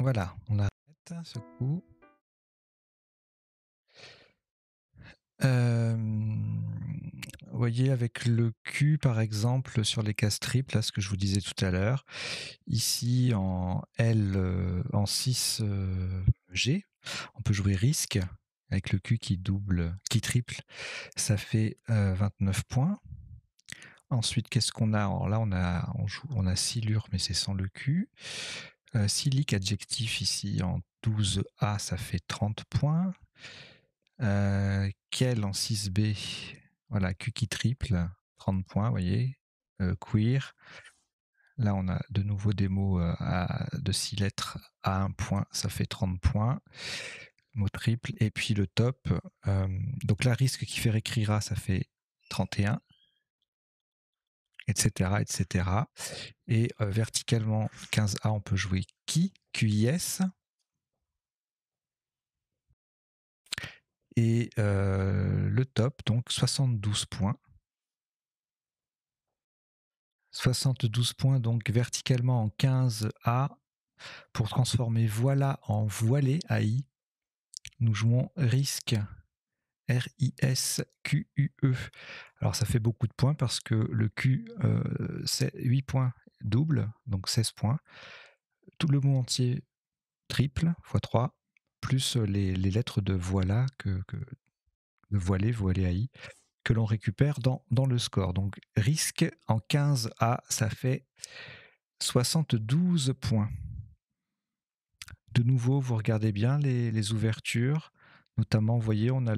Voilà, on arrête ce coup. Vous voyez avec le Q par exemple sur les cases triples, là ce que je vous disais tout à l'heure, ici en L en 6 G, on peut jouer risque avec le Q qui double, qui triple, ça fait 29 points. Ensuite, qu'est-ce qu'on a? Alors là, on a silure, mais c'est sans le Q. Silique adjectif ici en 12A, ça fait 30 points. Quel en 6B, voilà, Q qui triple, 30 points, vous voyez. Queer, là on a de nouveau des mots de 6 lettres à 1 point, ça fait 30 points. Mot triple, et puis le top, donc là, risque qui fait réécrira, ça fait 31, etc. etc. Et verticalement, 15A, on peut jouer qui, QIS. Et le top, donc 72 points. 72 points, donc verticalement en 15A, pour transformer voilà en voilé, AI. Nous jouons risque, R-I-S-Q-U-E. Alors ça fait beaucoup de points parce que le Q, c'est 8 points double, donc 16 points. Tout le mot entier triple, x 3, plus les lettres de voilà, de voilé, voilé AI, que l'on récupère dans le score. Donc risque en 15A, ça fait 72 points. De nouveau, vous regardez bien les ouvertures. Notamment, vous voyez, on a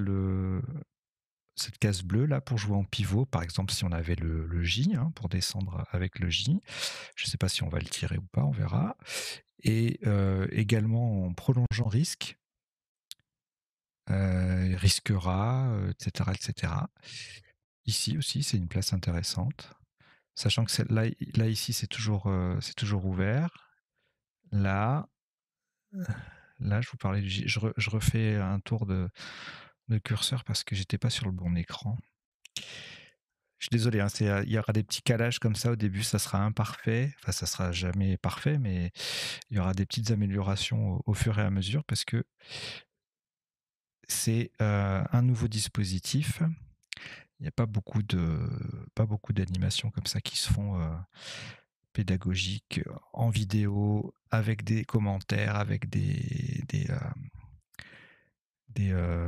cette case bleue là pour jouer en pivot. Par exemple, si on avait le J, hein, pour descendre avec le J. Je ne sais pas si on va le tirer ou pas, on verra. Et également en prolongeant risque, risquera, etc., etc. Ici aussi, c'est une place intéressante. Sachant que là ici, c'est toujours ouvert. Là, là, je vous parlais du J. Je refais un tour de curseur parce que j'étais pas sur le bon écran. Je suis désolé, hein, il y aura des petits calages comme ça au début, ça sera imparfait. Enfin, ça sera jamais parfait, mais il y aura des petites améliorations au fur et à mesure parce que c'est un nouveau dispositif. Il n'y a pas beaucoup d'animations comme ça qui se font pédagogiques en vidéo, avec des commentaires, avec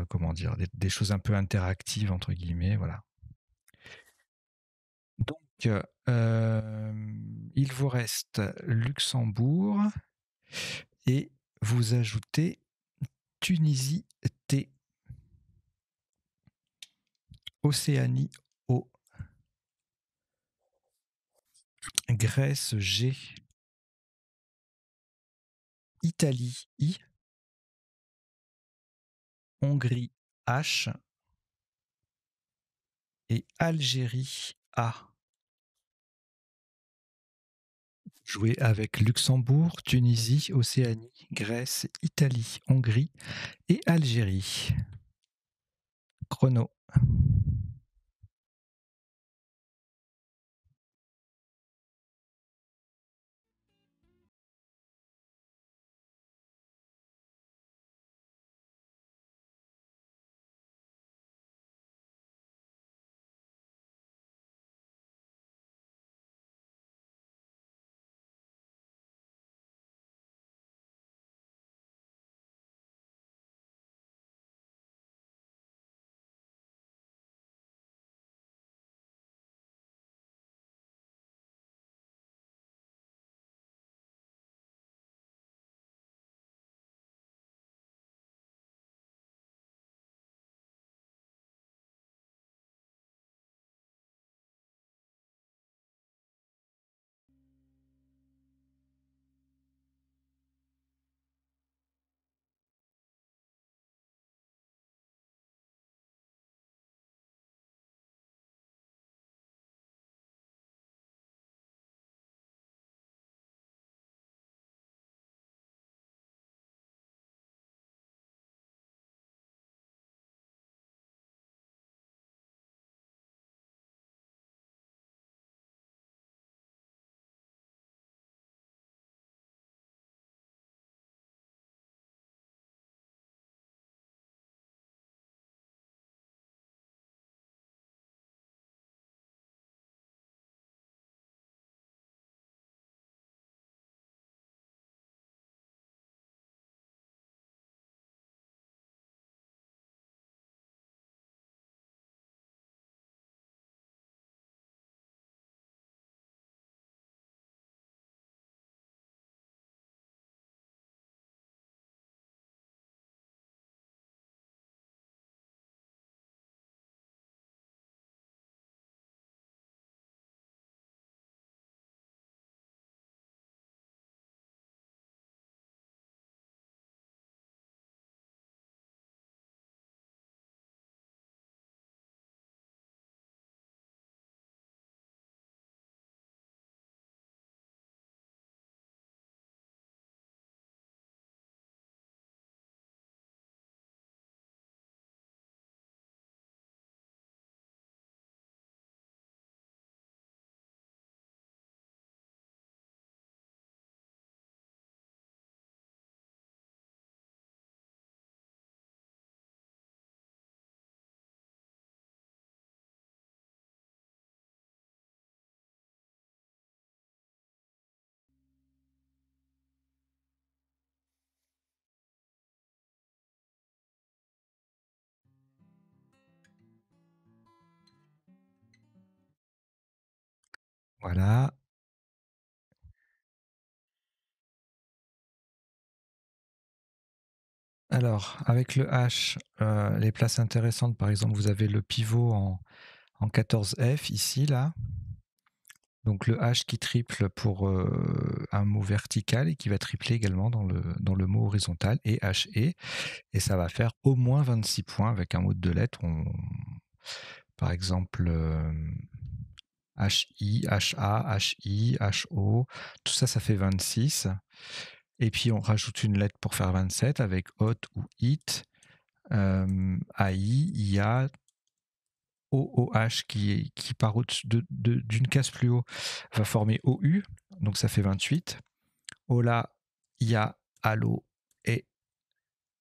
comment dire, des choses un peu interactives entre guillemets, voilà. Donc, il vous reste Luxembourg et vous ajoutez Tunisie T, Océanie O, Grèce G, Italie I, Hongrie H et Algérie A. Jouez avec Luxembourg, Tunisie, Océanie, Grèce, Italie, Hongrie et Algérie. Chrono. Voilà. Alors, avec le H, les places intéressantes, par exemple, vous avez le pivot en 14F ici, là. Donc le H qui triple pour un mot vertical et qui va tripler également dans le mot horizontal et HE. Et ça va faire au moins 26 points avec un mot de deux lettres. Par exemple, HI, HA, HI, HO, tout ça, ça fait 26. Et puis on rajoute une lettre pour faire 27 avec hot ou it, AI, IA, OOH qui part d'une case plus haut va former OU, donc ça fait 28. Ola, IA, Allo et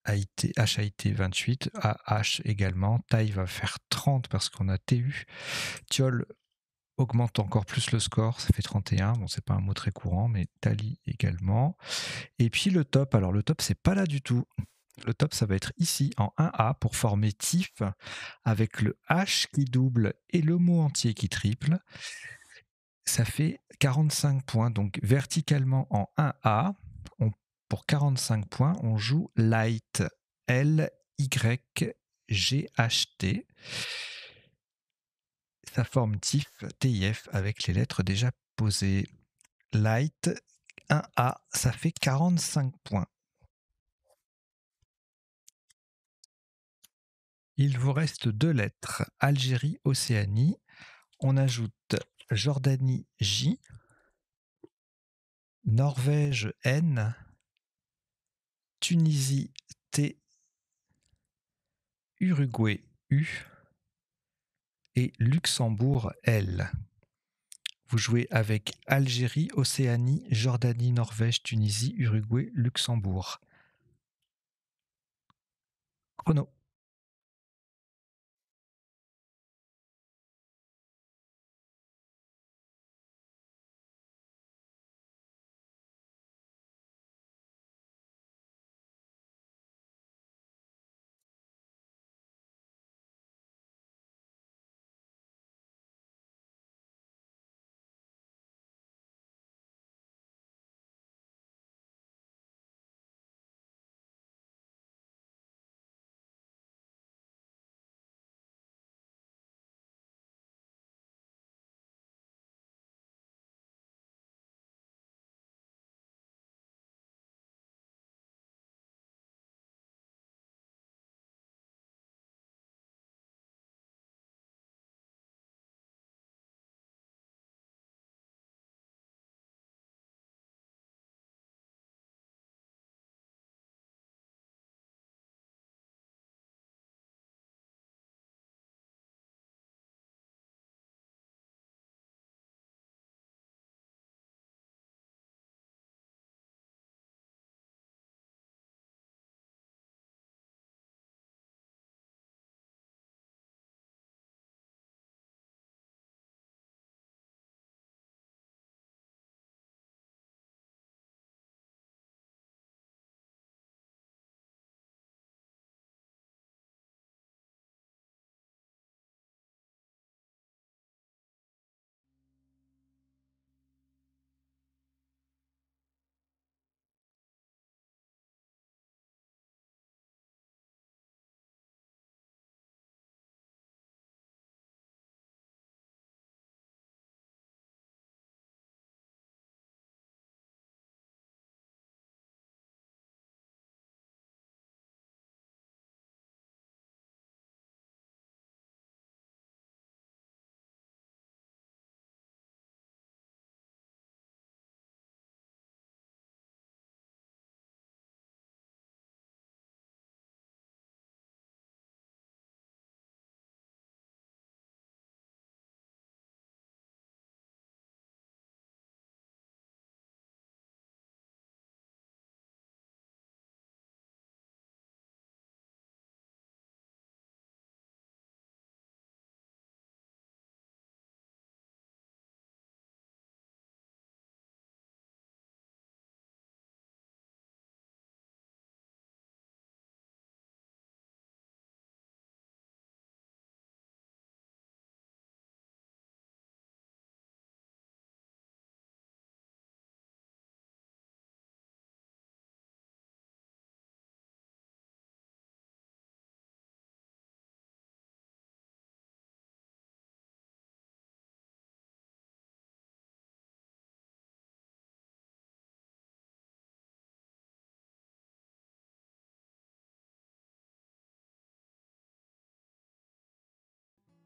AIT, HAIT 28, AH également. Taille va faire 30 parce qu'on a TU. Tiol augmente encore plus le score, ça fait 31. Bon, c'est pas un mot très courant, mais Tali également. Et puis le top, alors le top, c'est pas là du tout. Le top, ça va être ici en 1A pour former TIF avec le H qui double et le mot entier qui triple. Ça fait 45 points. Donc verticalement en 1A, pour 45 points, on joue Light. L-Y-G-H-T. Ça forme TIF, TIF avec les lettres déjà posées. Light 1A, ça fait 45 points. Il vous reste deux lettres, Algérie, Océanie. On ajoute Jordanie, J, Norvège, N, Tunisie, T, Uruguay, U et Luxembourg, L. Vous jouez avec Algérie, Océanie, Jordanie, Norvège, Tunisie, Uruguay, Luxembourg. Chrono.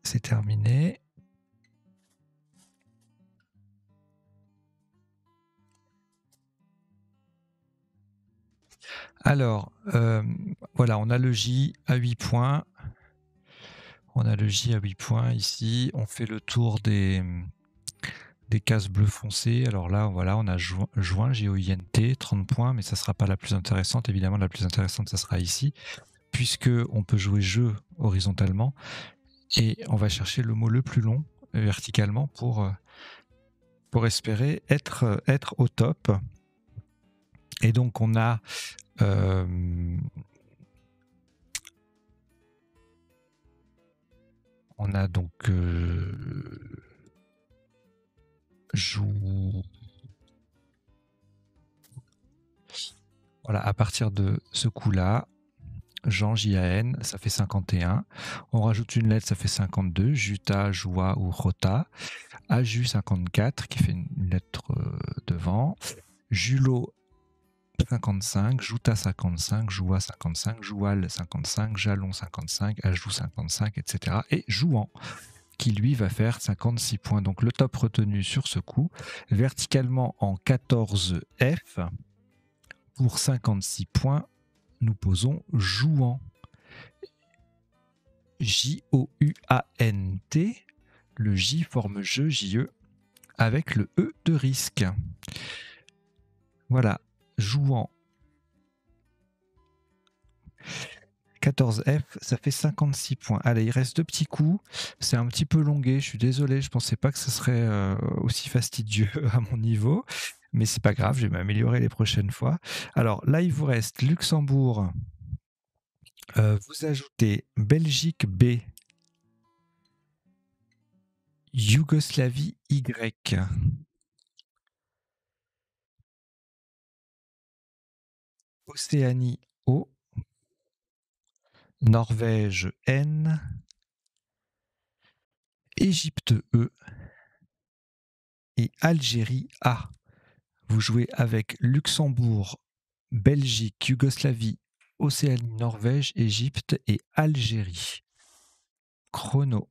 C'est terminé. Alors, voilà, on a le J à 8 points. On a le J à 8 points ici. On fait le tour des cases bleu foncé. Alors là, voilà, on a joint, G-O-I-N-T, 30 points, mais ça ne sera pas la plus intéressante. Évidemment, la plus intéressante, ça sera ici, puisque on peut jouer jeu horizontalement. Et on va chercher le mot le plus long verticalement pour espérer être au top. Et donc, on a... on a donc voilà, à partir de ce coup-là, Jean, J-A-N, ça fait 51. On rajoute une lettre, ça fait 52. Juta, Joua ou Rota. Aju, 54, qui fait une lettre devant. Julo, 55. Juta, 55. Joua, 55. Joual, 55. Jalon, 55. Ajou, 55, etc. Et Jouan, qui lui va faire 56 points. Donc le top retenu sur ce coup, verticalement en 14F, pour 56 points, nous posons Jouan. J-O-U-A-N-T. Le J forme jeu, J-E, avec le E de risque. Voilà, Jouan. 14F, ça fait 56 points. Allez, il reste deux petits coups. C'est un petit peu longué, je suis désolé, je pensais pas que ce serait aussi fastidieux à mon niveau. Mais c'est pas grave, je vais m'améliorer les prochaines fois. Alors là, il vous reste Luxembourg. Vous ajoutez Belgique B. Yougoslavie Y. Océanie O. Norvège N. Égypte E. Et Algérie A. Vous jouez avec Luxembourg, Belgique, Yougoslavie, Océanie, Norvège, Égypte et Algérie. Chrono.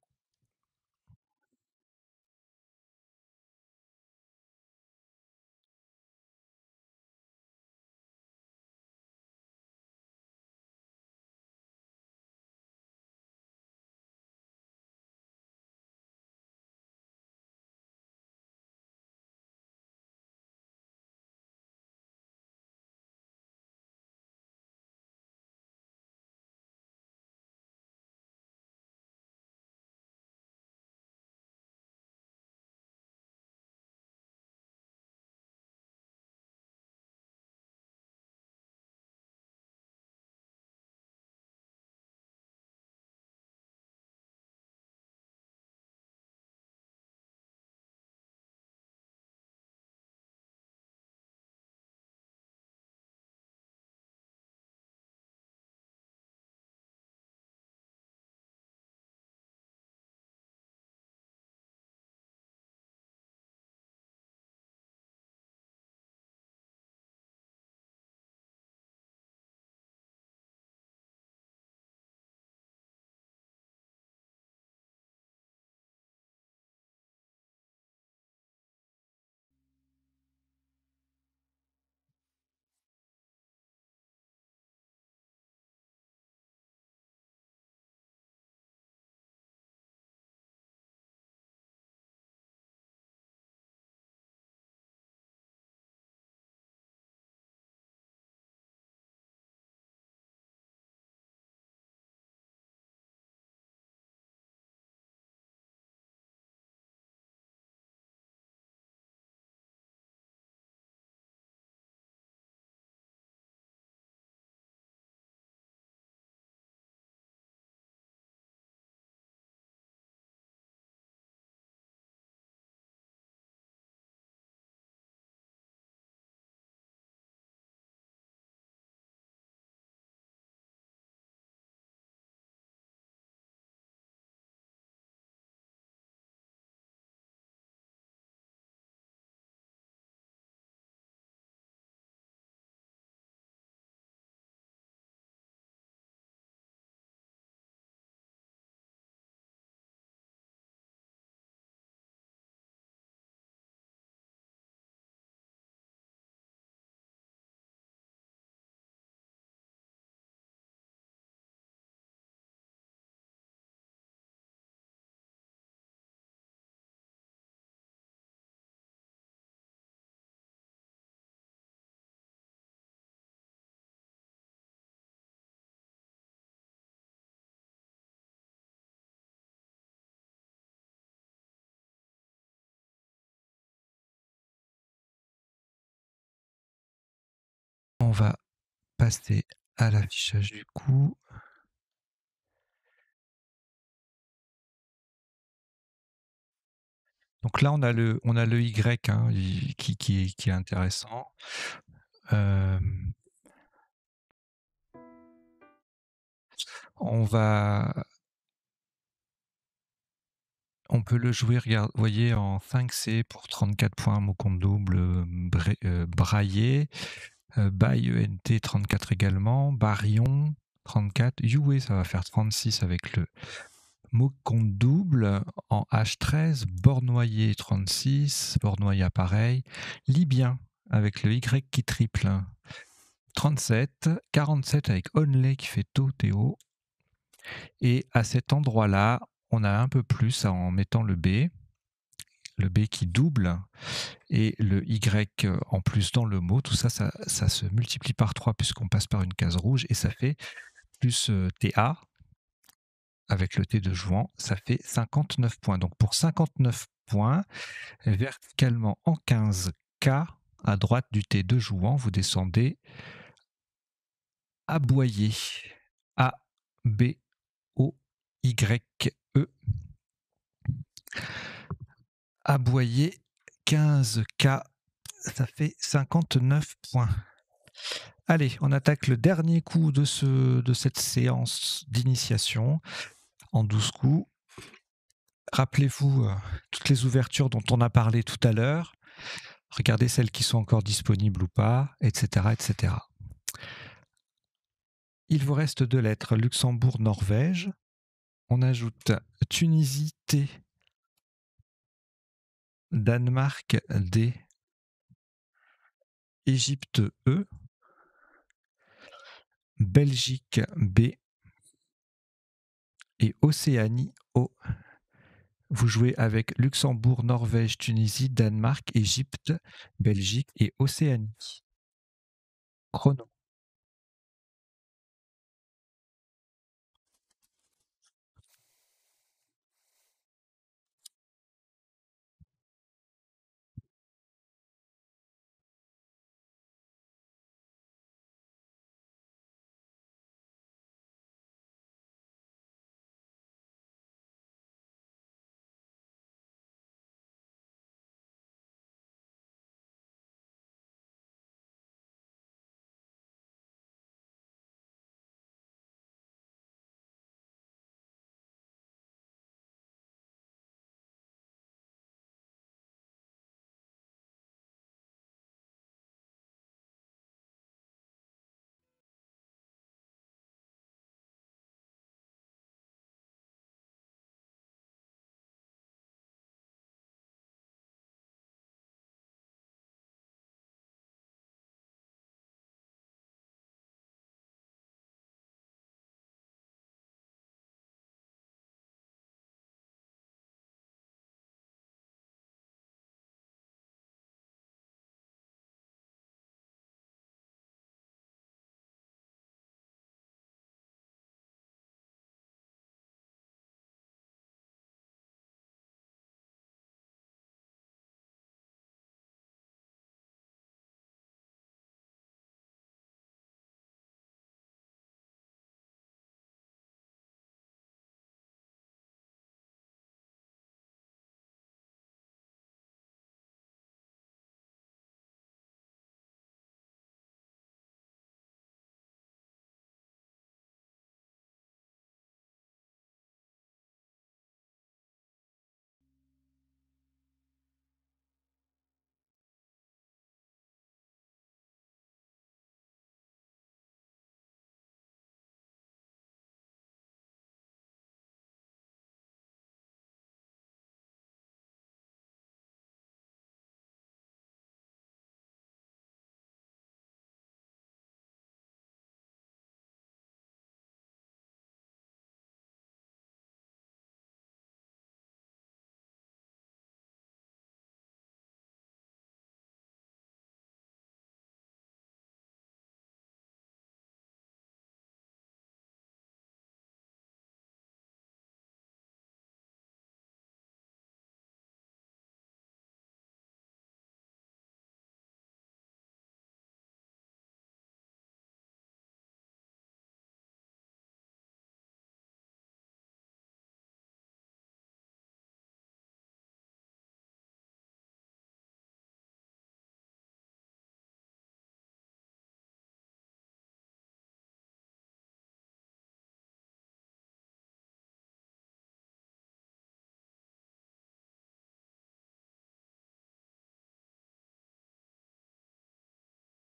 on va passer à l'affichage du coup. Donc là, on a le Y hein, qui est intéressant. Euh, on peut le jouer, regarde, voyez, en 5C pour 34 points, mot compte double, braillé, by ENT 34 également, baryon 34, Yue ça va faire 36 avec le mot compte double, en H13, bornoyer 36, bornoya pareil, libyen avec le Y qui triple 37, 47 avec only qui fait to, Théo, et à cet endroit-là, on a un peu plus en mettant le B qui double, et le Y en plus dans le mot, tout ça, ça se multiplie par 3 puisqu'on passe par une case rouge, et ça fait plus TA, avec le T de jouant, ça fait 59 points. Donc pour 59 points, verticalement en 15K, à droite du T de jouant, vous descendez aboyer. A-B-O-Y-E. Aboyer 15K, ça fait 59 points. Allez, on attaque le dernier coup de cette séance d'initiation en 12 coups. Rappelez-vous toutes les ouvertures dont on a parlé tout à l'heure. Regardez celles qui sont encore disponibles ou pas, etc., etc. Il vous reste 2 lettres. Luxembourg, Norvège. On ajoute Tunisie, T. Danemark, D. Égypte, E. Belgique, B. Et Océanie, O. Vous jouez avec Luxembourg, Norvège, Tunisie, Danemark, Égypte, Belgique et Océanie. Chrono.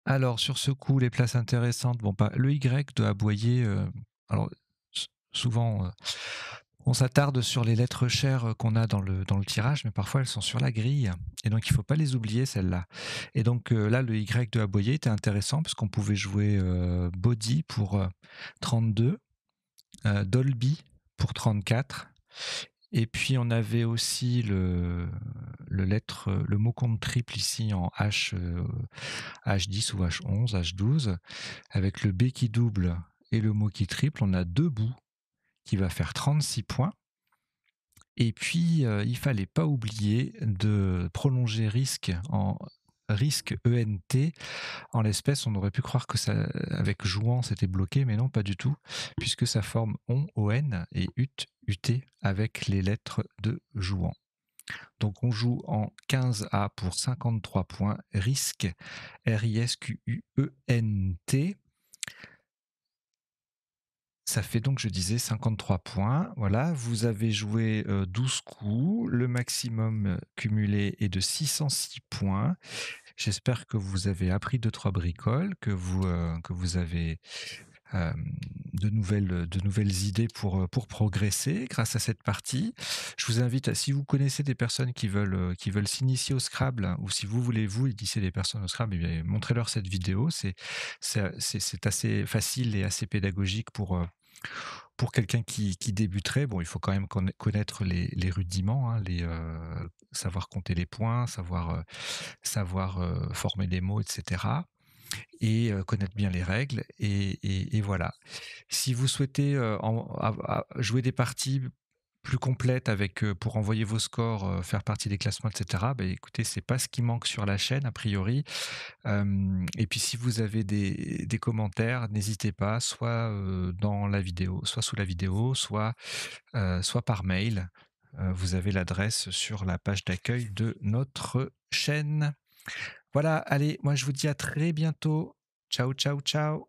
Alors sur ce coup, les places intéressantes, bon, pas le Y de aboyer, alors souvent, on s'attarde sur les lettres chères, qu'on a dans le tirage, mais parfois elles sont sur la grille et donc il faut pas les oublier celles-là. Et donc, là, le Y de aboyer était intéressant parce qu'on pouvait jouer, Body pour, 32, Dolby pour 34, et puis on avait aussi le mot compte triple ici en H10 ou H11, H12, avec le B qui double et le mot qui triple. On a 2 bouts qui va faire 36 points. Et puis, il fallait pas oublier de prolonger risque en risque ENT. En l'espèce, on aurait pu croire que ça, avec jouant, c'était bloqué, mais non, pas du tout, puisque ça forme ON et UT avec les lettres de jouant. Donc on joue en 15A pour 53 points, risque RISQUENT. Ça fait donc, je disais, 53 points. Voilà, vous avez joué 12 coups. Le maximum cumulé est de 606 points. J'espère que vous avez appris 2-3 bricoles, que vous avez euh, de nouvelles idées pour progresser grâce à cette partie. Je vous invite, si vous connaissez des personnes qui veulent s'initier au Scrabble, ou si vous voulez vous initier des personnes au Scrabble, eh bien, montrez-leur cette vidéo. C'est assez facile et assez pédagogique pour quelqu'un qui débuterait. Bon, il faut quand même connaître les rudiments, hein, savoir compter les points, savoir former des mots, etc. Et connaître bien les règles. Et voilà. Si vous souhaitez jouer des parties plus complètes avec pour envoyer vos scores, faire partie des classements, etc. Bah, écoutez, c'est pas ce qui manque sur la chaîne a priori. Et puis si vous avez des commentaires, n'hésitez pas, soit dans la vidéo, soit sous la vidéo, soit par mail. Vous avez l'adresse sur la page d'accueil de notre chaîne. Voilà, allez, moi je vous dis à très bientôt. Ciao, ciao, ciao.